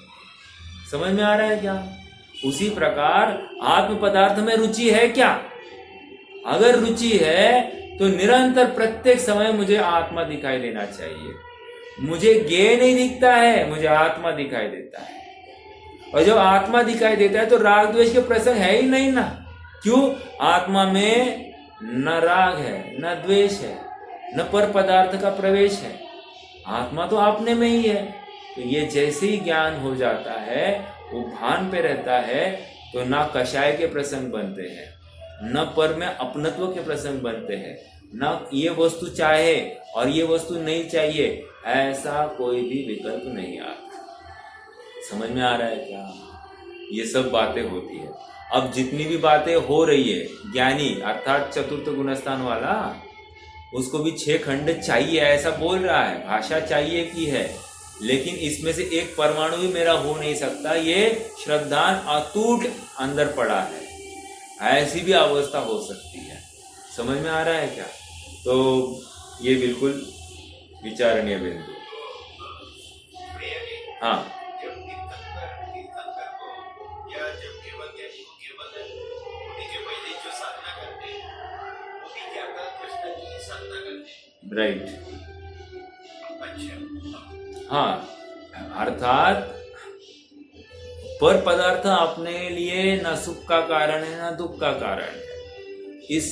समझ में आ रहा है क्या? उसी प्रकार आत्म पदार्थ में रुचि है क्या? अगर रुचि है तो निरंतर प्रत्येक समय मुझे आत्मा दिखाई देना चाहिए। मुझे ज्ञेय नहीं दिखता है, मुझे आत्मा दिखाई देता है। और जब आत्मा दिखाई देता है तो राग द्वेष के प्रसंग है ही नहीं ना। क्यों? आत्मा में न राग है, न द्वेष है, न पर पदार्थ का प्रवेश है। आत्मा तो अपने में ही है। तो ये जैसे ही ज्ञान हो जाता है, वो भान पे रहता है, तो ना कषाय के प्रसंग बनते हैं, न पर में अपनत्व के प्रसंग बनते हैं, न ये वस्तु चाहे और ये वस्तु नहीं चाहिए, ऐसा कोई भी विकल्प नहीं आता। समझ में आ रहा है क्या? ये सब बातें होती है। अब जितनी भी बातें हो रही है, ज्ञानी अर्थात चतुर्थ गुणस्थान वाला, उसको भी 6 खंड चाहिए ऐसा बोल रहा है। भाषा चाहिए की है, लेकिन इसमें से एक परमाणु भी मेरा हो नहीं सकता। ये श्रद्धान अटूट अंदर पड़ा है, ऐसी भी अवस्था हो सकती है। समझ में आ रहा है क्या? तो ये बिल्कुल विचारणीय बिंदु। हाँ, राइट। हाँ, अर्थात पर पदार्थ अपने लिए न सुख का कारण है न दुख का कारण है। इस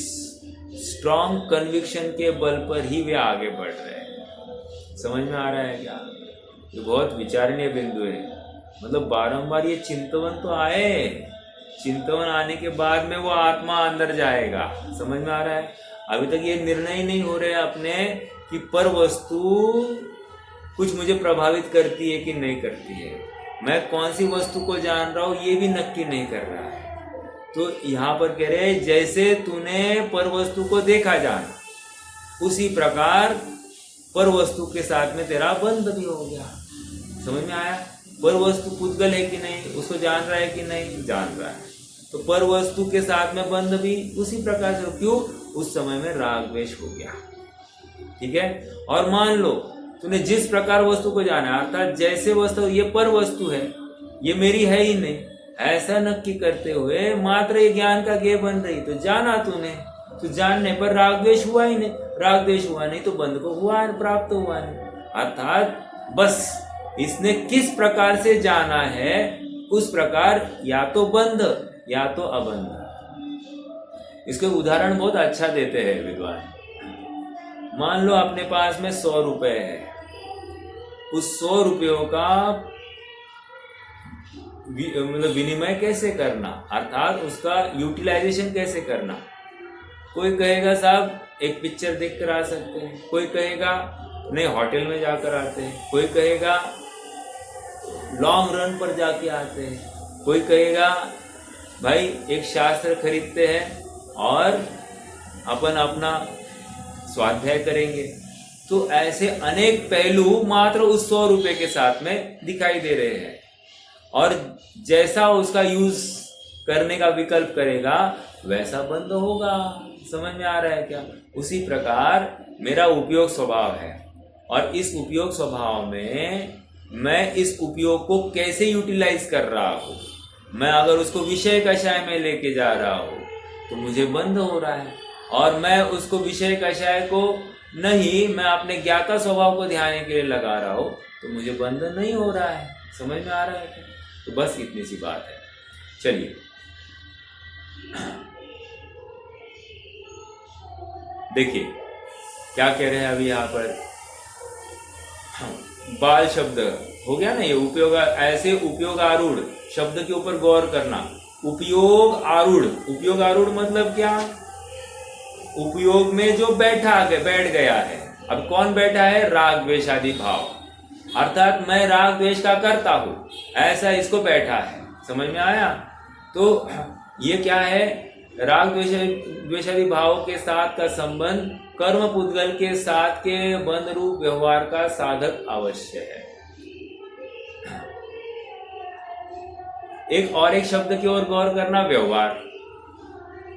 स्ट्रॉन्ग कन्विक्शन के बल पर ही वे आगे बढ़ रहे हैं। समझ में आ रहा है क्या? ये बहुत विचारणीय बिंदु है। मतलब बारंबार ये चिंतवन तो आए, चिंतवन आने के बाद में वो आत्मा अंदर जाएगा। समझ में आ रहा है? अभी तक ये निर्णय नहीं हो रहे अपने कि पर वस्तु कुछ मुझे प्रभावित करती है कि नहीं करती है। मैं कौन सी वस्तु को जान रहा हूं ये भी नक्की नहीं कर रहा है। तो यहाँ पर कह रहे हैं, जैसे तूने पर वस्तु को देखा जान, उसी प्रकार पर वस्तु के साथ में तेरा बंध भी हो गया। समझ में आया? पर वस्तु पुद्गल है कि नहीं, उसको जान रहा है कि नहीं, जान रहा है। तो पर वस्तु के साथ में बंध भी उसी प्रकार से। क्यों? उस समय में राग द्वेष हो गया। ठीक है? और मान लो तूने जिस प्रकार वस्तु को जाना, अर्थात जैसे वस्तु, ये पर वस्तु है, ये मेरी है ही नहीं, ऐसा नक्की करते हुए मात्र ये ज्ञान का गेय बन रही, तो जाना तूने, तो जानने पर राग द्वेष हुआ ही नहीं। राग द्वेष हुआ नहीं तो बंध को हुआ प्राप्त हुआ नहीं। अर्थात बस इसने किस प्रकार से जाना है, उस प्रकार या तो बंध या तो अबंध। इसके उदाहरण बहुत अच्छा देते हैं विद्वान। मान लो अपने पास में 100 रुपए है, उस 100 रुपयों का मतलब विनिमय कैसे करना, अर्थात उसका यूटिलाइजेशन कैसे करना। कोई कहेगा साहब एक पिक्चर देख कर आ सकते हैं, कोई कहेगा नहीं होटल में जाकर आते हैं, कोई कहेगा लॉन्ग रन पर जाके आते हैं, कोई कहेगा भाई एक शास्त्र खरीदते हैं और अपन अपना स्वाध्याय करेंगे। तो ऐसे अनेक पहलू मात्र उस 100 रुपए के साथ में दिखाई दे रहे हैं, और जैसा उसका यूज करने का विकल्प करेगा वैसा बंद होगा। समझ में आ रहा है क्या? उसी प्रकार मेरा उपयोग स्वभाव है, और इस उपयोग स्वभाव में मैं इस उपयोग को कैसे यूटिलाइज कर रहा हूँ। मैं अगर उसको विषय कषाय में लेके जा रहा हूँ तो मुझे बंद हो रहा है, और मैं उसको विषय कषाय को नहीं, मैं अपने ज्ञाता स्वभाव को ध्यान के लिए लगा रहा हूँ तो मुझे बंद नहीं हो रहा है। समझ में आ रहा है क्या? तो बस इतनी सी बात है। चलिए देखिए क्या कह रहे हैं अभी यहाँ पर। बाल शब्द हो गया ना, ये उपयोग, ऐसे उपयोग आरूढ़ शब्द के ऊपर गौर करना। उपयोग आरूढ़, उपयोग आरूढ़ मतलब क्या? उपयोग में जो बैठ गया है। अब कौन बैठा है? राग द्वेष आदि भाव, अर्थात मैं राग द्वेष का करता हूं, ऐसा इसको बैठा है। समझ में आया? तो ये क्या है? राग द्वेषादि भाव के साथ का संबंध कर्म पुद्गल के साथ के बंध रूप व्यवहार का साधक अवश्य है। एक शब्द की ओर गौर करना, व्यवहार।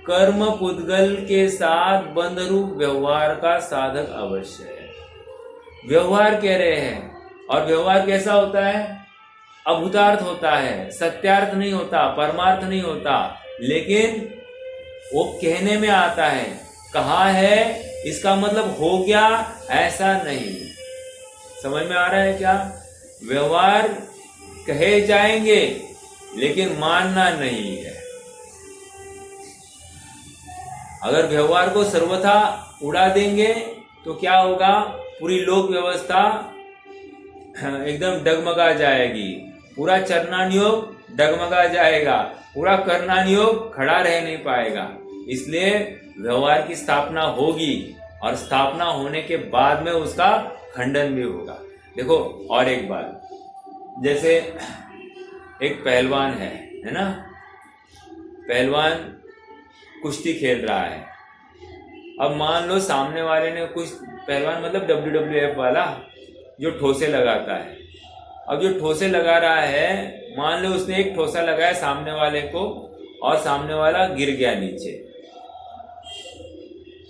कर्म पुद्गल के साथ बंध रूप व्यवहार का साधक अवश्य है। व्यवहार कह रहे हैं, और व्यवहार कैसा होता है? अभूतार्थ होता है, सत्यार्थ नहीं होता, परमार्थ नहीं होता, लेकिन वो कहने में आता है। कहा है इसका मतलब हो गया, ऐसा नहीं। समझ में आ रहा है क्या? व्यवहार कहे जाएंगे लेकिन मानना नहीं है। अगर व्यवहार को सर्वथा उड़ा देंगे तो क्या होगा? पूरी लोक व्यवस्था एकदम डगमगा जाएगी, पूरा चरणान योग डगमगा जाएगा, पूरा करणान योग खड़ा रह नहीं पाएगा। इसलिए व्यवहार की स्थापना होगी, और स्थापना होने के बाद में उसका खंडन भी होगा। देखो और एक बात, जैसे एक पहलवान है ना, पहलवान कुश्ती खेल रहा है। अब मान लो सामने वाले ने कुछ, पहलवान मतलब WWF वाला जो ठोसे लगाता है। अब जो ठोसे लगा रहा है, मान लो उसने एक ठोसा लगाया सामने वाले को, और सामने वाला गिर गया नीचे।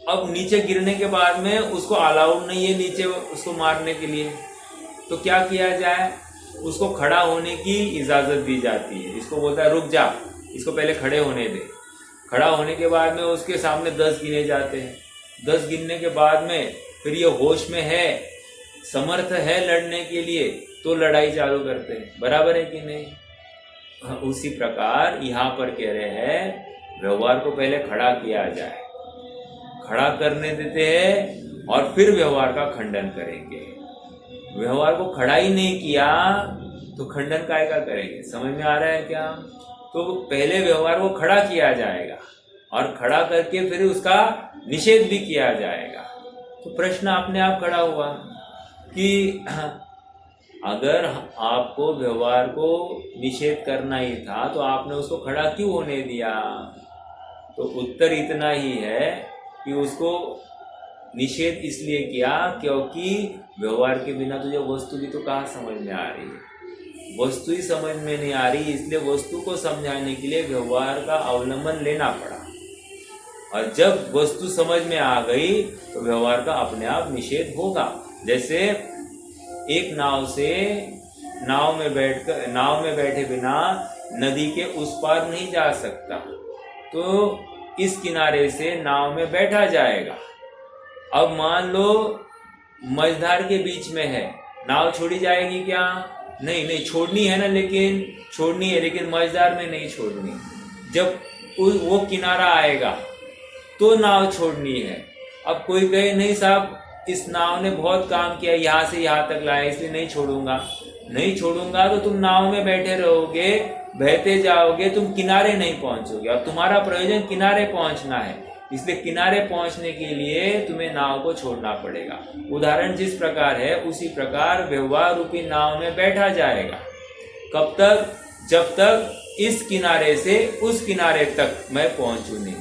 अब नीचे गिरने के बाद में उसको अलाउड नहीं है नीचे उसको मारने के लिए, तो क्या किया जाए? उसको खड़ा होने की इजाजत दी जाती है। इसको बोलता है रुक जा, इसको पहले खड़े होने दे। खड़ा होने के बाद में उसके सामने 10 गिने जाते हैं। 10 गिनने के बाद में फिर ये होश में है, समर्थ है लड़ने के लिए, तो लड़ाई चालू करते हैं। बराबर है कि नहीं? उसी प्रकार यहाँ पर कह रहे हैं व्यवहार को पहले खड़ा किया जाए, खड़ा करने देते हैं और फिर व्यवहार का खंडन करेंगे। व्यवहार को खड़ा ही नहीं किया तो खंडन काय का करेंगे? समझ में आ रहा है क्या? तो पहले व्यवहार को खड़ा किया जाएगा, और खड़ा करके फिर उसका निषेध भी किया जाएगा। तो प्रश्न अपने आप खड़ा हुआ कि अगर आपको व्यवहार को निषेध करना ही था तो आपने उसको खड़ा क्यों होने दिया? तो उत्तर इतना ही है कि उसको निषेध इसलिए किया क्योंकि व्यवहार के बिना तुझे वस्तु भी तो कहाँ समझ में आ रही है, वस्तु ही समझ में नहीं आ रही। इसलिए वस्तु को समझाने के लिए व्यवहार का अवलंबन लेना पड़ा, और जब वस्तु समझ में आ गई तो व्यवहार का अपने आप निषेध होगा। जैसे एक नाव में बैठे बिना नदी के उस पार नहीं जा सकता, तो इस किनारे से नाव में बैठा जाएगा। अब मान लो मझधार के बीच में है, नाव छोड़ी जाएगी क्या? नहीं छोड़नी है ना, लेकिन छोड़नी है, लेकिन मझधार में नहीं छोड़नी। जब वो किनारा आएगा तो नाव छोड़नी है। अब कोई कहे नहीं साहब इस नाव ने बहुत काम किया, यहाँ से यहाँ तक लाया, इसलिए नहीं छोड़ूंगा। नहीं छोड़ूंगा तो तुम नाव में बैठे रहोगे, बहते जाओगे, तुम किनारे नहीं पहुंचोगे। और तुम्हारा प्रयोजन किनारे पहुंचना है, इसलिए किनारे पहुंचने के लिए तुम्हें नाव को छोड़ना पड़ेगा। उदाहरण जिस प्रकार है उसी प्रकार व्यवहार रूपी नाव में बैठा जाएगा। कब तक? जब तक इस किनारे से उस किनारे तक मैं पहुंचू नहीं।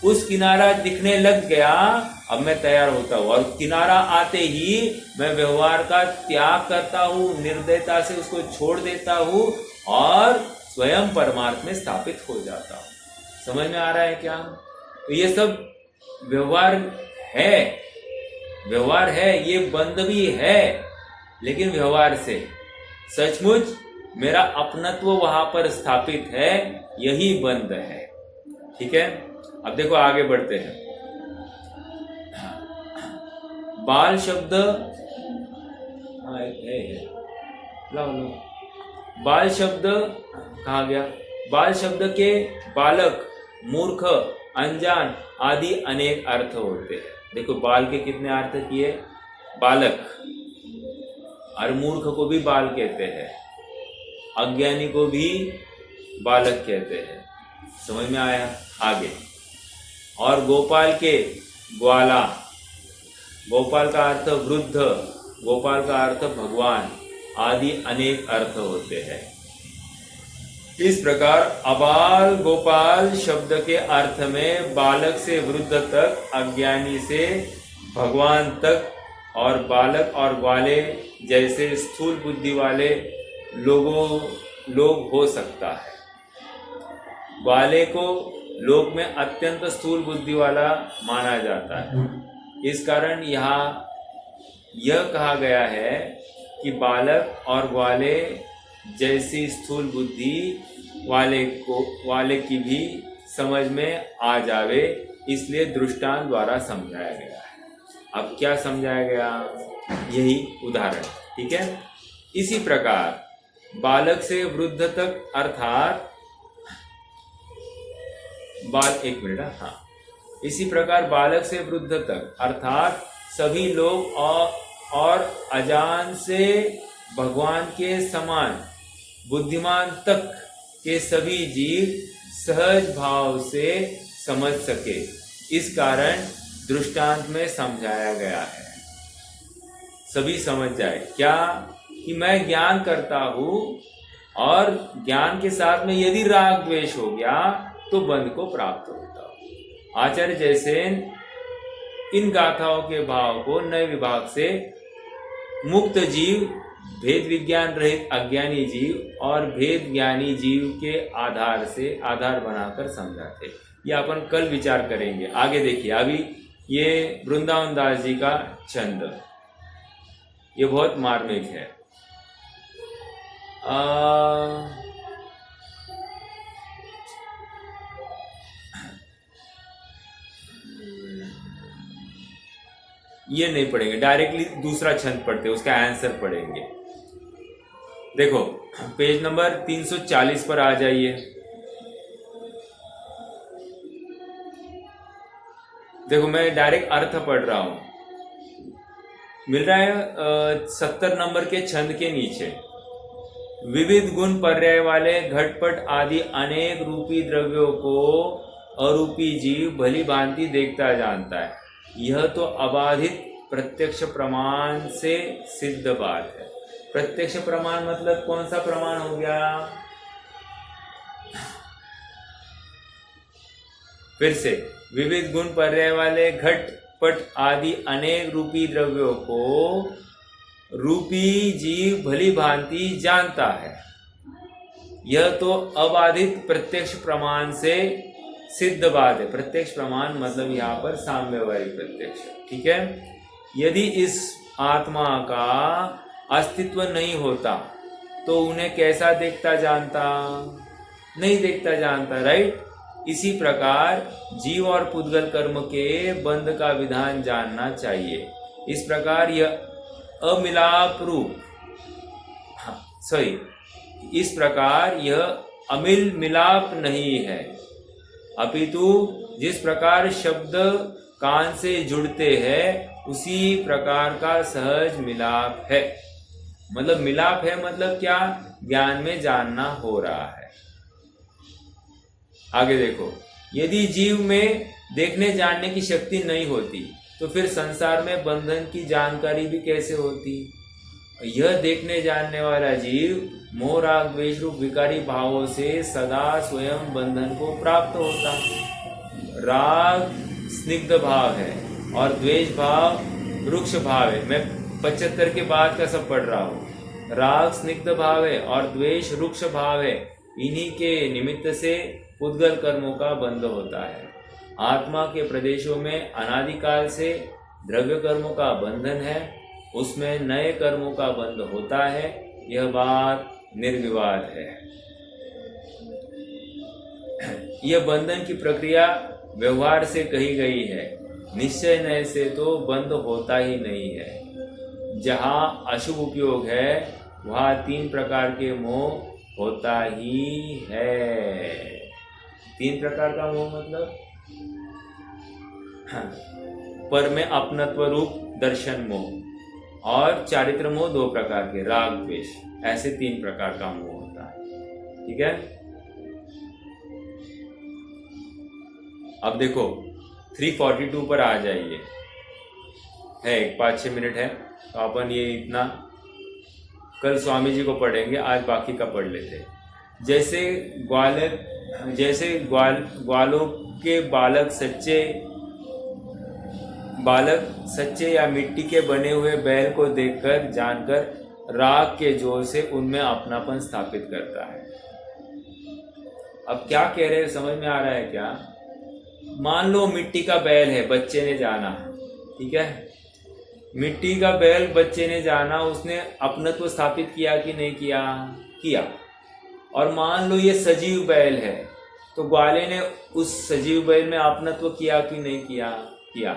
उस किनारा दिखने लग गया, अब मैं तैयार होता हूँ, और किनारा आते ही मैं व्यवहार का त्याग करता हूँ, निर्दयता से उसको छोड़ देता हूँ और स्वयं परमार्थ में स्थापित हो जाता हूँ। समझ में आ रहा है क्या? तो ये सब व्यवहार है, व्यवहार है, ये बंद भी है, लेकिन व्यवहार से सचमुच मेरा अपनत्व वहां पर स्थापित है, यही बंद है। ठीक है, अब देखो आगे बढ़ते हैं। बाल शब्द लो। बाल शब्द कहा गया? बाल शब्द के बालक, मूर्ख, अनजान आदि अनेक अर्थ होते हैं। देखो बाल के कितने अर्थ किए? बालक, और मूर्ख को भी बाल कहते हैं, अज्ञानी को भी बालक कहते हैं। समझ में आया? आगे। और गोपाल के ग्वाला, गोपाल का अर्थ वृद्ध, गोपाल का अर्थ भगवान आदि अनेक अर्थ होते हैं। इस प्रकार अबाल गोपाल शब्द के अर्थ में बालक से वृद्ध तक, अज्ञानी से भगवान तक, और बालक और ग्वाले जैसे स्थूल बुद्धि वाले लोग हो सकता है। ग्वाले को लोक में अत्यंत स्थूल बुद्धि वाला माना जाता है। इस कारण यहाँ यह कहा गया है कि बालक और ग्वाले जैसी स्थूल बुद्धि वाले की भी समझ में आ जावे, इसलिए दृष्टांत द्वारा समझाया गया है। अब क्या समझाया गया? यही उदाहरण। ठीक है, इसी प्रकार बालक से वृद्ध तक अर्थात इसी प्रकार बालक से वृद्ध तक अर्थात सभी लोग और अजान से भगवान के समान बुद्धिमान तक के सभी जीव सहज भाव से समझ सके, इस कारण दृष्टांत में समझाया गया है। सभी समझ जाए क्या? कि मैं ज्ञान करता हूं और ज्ञान के साथ में यदि राग द्वेष हो गया तो बंध को प्राप्त होता हूं। आचार्य जैसेन इन गाथाओं के भाव को नए विभाग से मुक्त जीव, भेद विज्ञान रहित अज्ञानी जीव और भेद ज्ञानी जीव के आधार बनाकर समझाते। ये अपन कल विचार करेंगे। आगे देखिए, अभी ये वृंदावन दास जी का छंद, ये बहुत मार्मिक है। ये नहीं पढ़ेंगे, डायरेक्टली दूसरा छंद पढ़ते, उसका आंसर पढ़ेंगे। देखो पेज नंबर 340 पर आ जाइए। देखो मैं डायरेक्ट अर्थ पढ़ रहा हूं, मिल रहा है 70 नंबर के छंद के नीचे। विविध गुण पर्याय वाले घटपट आदि अनेक रूपी द्रव्यों को अरूपी जीव भली भांति देखता जानता है। यह तो अबाधित प्रत्यक्ष प्रमाण से सिद्ध बात है। प्रत्यक्ष प्रमाण मतलब कौन सा प्रमाण हो गया? फिर से, विविध गुण पर्याय वाले घटपट आदि अनेक रूपी द्रव्यों को रूपी जीव भली भांति जानता है। यह तो अबाधित प्रत्यक्ष प्रमाण से सिद्ध बात है। प्रत्यक्ष प्रमाण मतलब यहाँ पर साम्यवादी प्रत्यक्ष। ठीक है, यदि इस आत्मा का अस्तित्व नहीं होता तो उन्हें कैसा देखता जानता? नहीं देखता जानता, राइट। इसी प्रकार जीव और पुद्गल कर्म के बंध का विधान जानना चाहिए। इस प्रकार यह अमिलाप रूप, इस प्रकार यह अमिल मिलाप नहीं है, अपितु जिस प्रकार शब्द कान से जुड़ते हैं उसी प्रकार का सहज मिलाप है। मतलब मिलाप है मतलब क्या, ज्ञान में जानना हो रहा है। आगे देखो, यदि जीव में देखने जानने की शक्ति नहीं होती तो फिर संसार में बंधन की जानकारी भी कैसे होती। यह देखने जानने वाला जीव मोह राग द्वेष रूप विकारी भावों से सदा स्वयं बंधन को प्राप्त होता। राग स्निग्ध भाव है और द्वेष भाव रुक्ष भाव है। मैं 75 के बाद का सब पढ़ रहा हूँ। राग स्निग्ध भाव है और द्वेष रुक्ष भाव है। इन्हीं के निमित्त से पुद्गल कर्मों का बंध होता है। आत्मा के प्रदेशों में अनादिकाल से द्रव्य कर्मों का बंधन है, उसमें नए कर्मों का बंध होता है। यह बात निर्विवाद है। यह बंधन की प्रक्रिया व्यवहार से कही गई है, निश्चय नय से तो बंध होता ही नहीं है। जहाँ अशुभ उपयोग है वहाँ 3 प्रकार के मोह होता ही है। 3 प्रकार का मोह मतलब पर में अपनत्व रूप दर्शन मोह और चारित्र मोह 2 प्रकार के, राग द्वेष, ऐसे 3 प्रकार का मोह होता है। ठीक है। अब देखो 342 पर आ जाइए, है 5-6 मिनट है तो अपन ये इतना कल स्वामी जी को पढ़ेंगे, आज बाकी का पढ़ लेते हैं। जैसे ग्वालों के बालक सच्चे या मिट्टी के बने हुए बैल को देखकर जानकर राग के जोर से उनमें अपनापन स्थापित करता है। अब क्या कह रहे हैं, समझ में आ रहा है क्या? मान लो मिट्टी का बैल है, बच्चे ने जाना, ठीक है, मिट्टी का बैल बच्चे ने जाना, उसने अपनत्व स्थापित किया कि नहीं किया? किया। और मान लो ये सजीव बैल है तो ग्वाले ने उस सजीव बैल में अपनत्व किया कि नहीं किया? किया।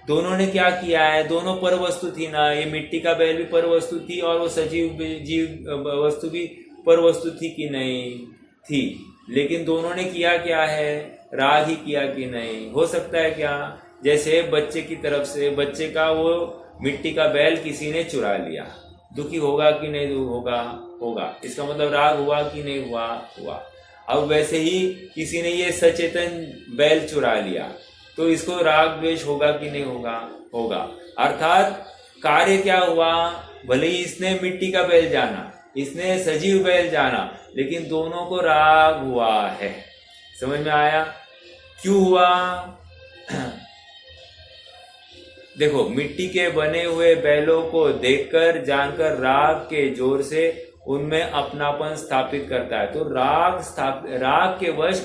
दोनों ने क्या किया है? दोनों पर वस्तु थी ना, ये मिट्टी का बैल भी पर वस्तु थी और वो सजीव जीव वस्तु भी पर वस्तु थी कि नहीं थी। लेकिन दोनों ने किया क्या है? राग ही किया कि नहीं? हो सकता है क्या, जैसे बच्चे की तरफ से बच्चे का वो मिट्टी का बैल किसी ने चुरा लिया, दुखी होगा कि नहीं होगा? होगा। इसका मतलब राग हुआ कि नहीं हुआ? हुआ। अब वैसे ही किसी ने ये सचेतन बैल चुरा लिया तो इसको राग द्वेष होगा कि नहीं होगा? होगा। अर्थात कार्य क्या हुआ? भले ही इसने मिट्टी का बैल जाना, इसने सजीव बैल जाना, लेकिन दोनों को राग हुआ है। समझ में आया? क्यों हुआ? देखो, मिट्टी के बने हुए बैलों को देखकर जानकर राग के जोर से उनमें अपनापन स्थापित करता है। तो राग के वश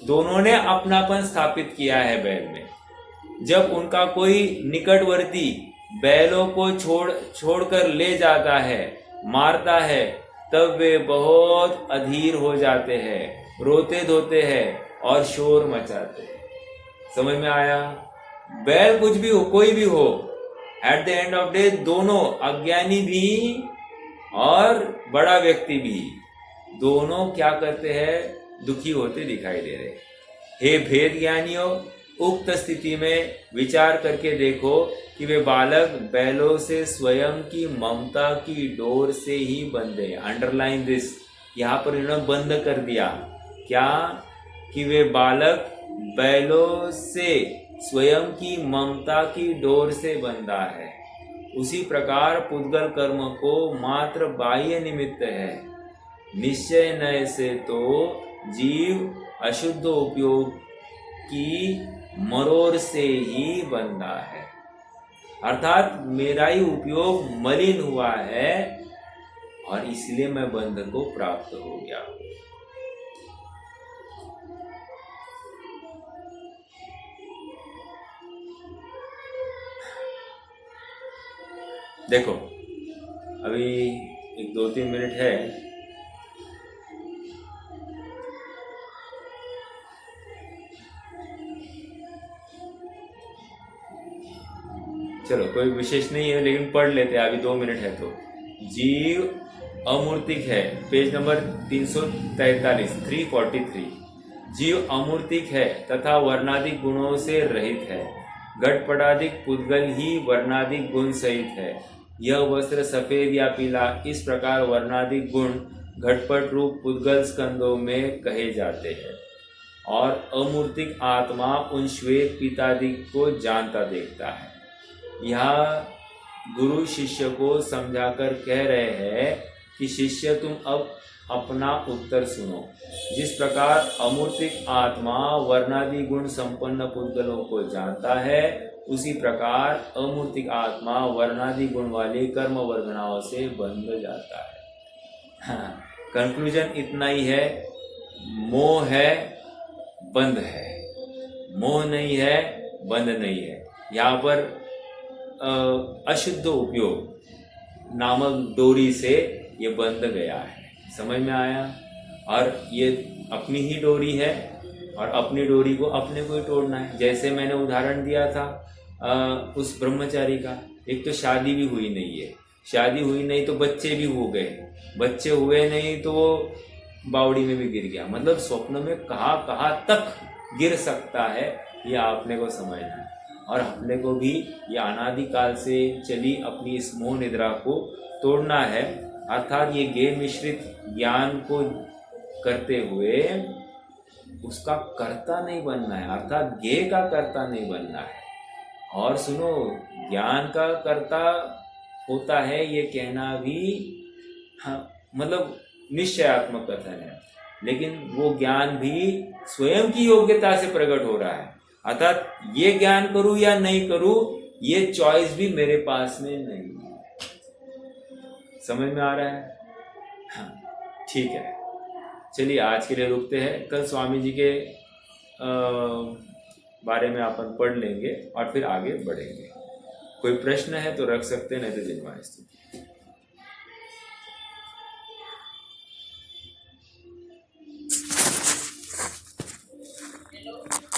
दोनों ने अपनापन स्थापित किया है बैल में। जब उनका कोई निकटवर्ती बैलों को छोड़कर ले जाता है, मारता है, तब वे बहुत अधीर हो जाते हैं, रोते धोते हैं और शोर मचाते हैं। समझ में आया? बैल कुछ भी हो, कोई भी हो, at the end of day दोनों, अज्ञानी भी और बड़ा व्यक्ति भी, दोनों क्या करते हैं? दुखी होते दिखाई दे रहे। हे भेद ज्ञानियों, उक्त स्थिति में विचार करके देखो कि वे बालक बैलों से स्वयं की ममता की डोर से ही बंधे। अंडरलाइन दिस, यहाँ पर इन्होंने बंद कर दिया क्या? कि वे बालक बैलों से स्वयं की ममता की डोर से बंधा है। उसी प्रकार पुद्गल कर्म को मात्र बाह्य निमित्त है, निश्चय नय से तो जीव अशुद्ध उपयोग की मरोर से ही बंधा है। अर्थात मेरा ही उपयोग मलिन हुआ है और इसलिए मैं बंध को प्राप्त हो गया। देखो, अभी 1-2-3 मिनट है। चलो, कोई विशेष नहीं है लेकिन पढ़ लेते हैं, अभी 2 मिनट है तो। जीव अमूर्तिक है, पेज नंबर 343, जीव अमूर्तिक है तथा वर्णादिक गुणों से रहित है। घटपटादिक पुद्गल ही वर्णादिक गुण सहित है। यह वस्त्र सफेद या पीला, इस प्रकार वर्णादिक गुण घटपट रूप पुद्गल स्कंदों में कहे जाते हैं। और अमूर्तिक आत्मा उन श्वेत पीतादिक को जानता देखता है। यह गुरु शिष्य को समझाकर कह रहे हैं कि शिष्य तुम अब अपना उत्तर सुनो। जिस प्रकार अमूर्तिक आत्मा वर्णादि गुण संपन्न पुद्गलों को जानता है, उसी प्रकार अमूर्तिक आत्मा वर्णादि गुण वाले कर्म वर्गणाओं से बंध जाता है। कंक्लूजन इतना ही है, मोह है बंध है, मोह नहीं है बंध नहीं है। यहाँ पर अशुद्ध उपयोग नामक डोरी से ये बंध गया है। समझ में आया? और ये अपनी ही डोरी है और अपनी डोरी को अपने को ही तोड़ना है। जैसे मैंने उदाहरण दिया था उस ब्रह्मचारी का, एक तो शादी भी हुई नहीं है, शादी हुई नहीं तो बच्चे भी हो गए, बच्चे हुए नहीं तो वो बावड़ी में भी गिर गया। मतलब स्वप्न में कहाँ तक गिर सकता है, ये आपने को समझना है। और अपने को भी ये अनादिकाल से चली अपनी इस मोह निद्रा को तोड़ना है। अर्थात ये गेय मिश्रित ज्ञान को करते हुए उसका कर्ता नहीं बनना है, अर्थात गेय का कर्ता नहीं बनना है। और सुनो, ज्ञान का कर्ता होता है ये कहना भी मतलब निश्चयात्मक कथन है, लेकिन वो ज्ञान भी स्वयं की योग्यता से प्रकट हो रहा है। अर्थात ये ज्ञान करूं या नहीं करूं, ये चॉइस भी मेरे पास में नहीं है। समझ में आ रहा है? हाँ, ठीक है। चलिए आज के लिए रुकते हैं। कल स्वामी जी के बारे में अपन पढ़ लेंगे और फिर आगे बढ़ेंगे। कोई प्रश्न है तो रख सकते हैं, नहीं तो जिनवास्तु।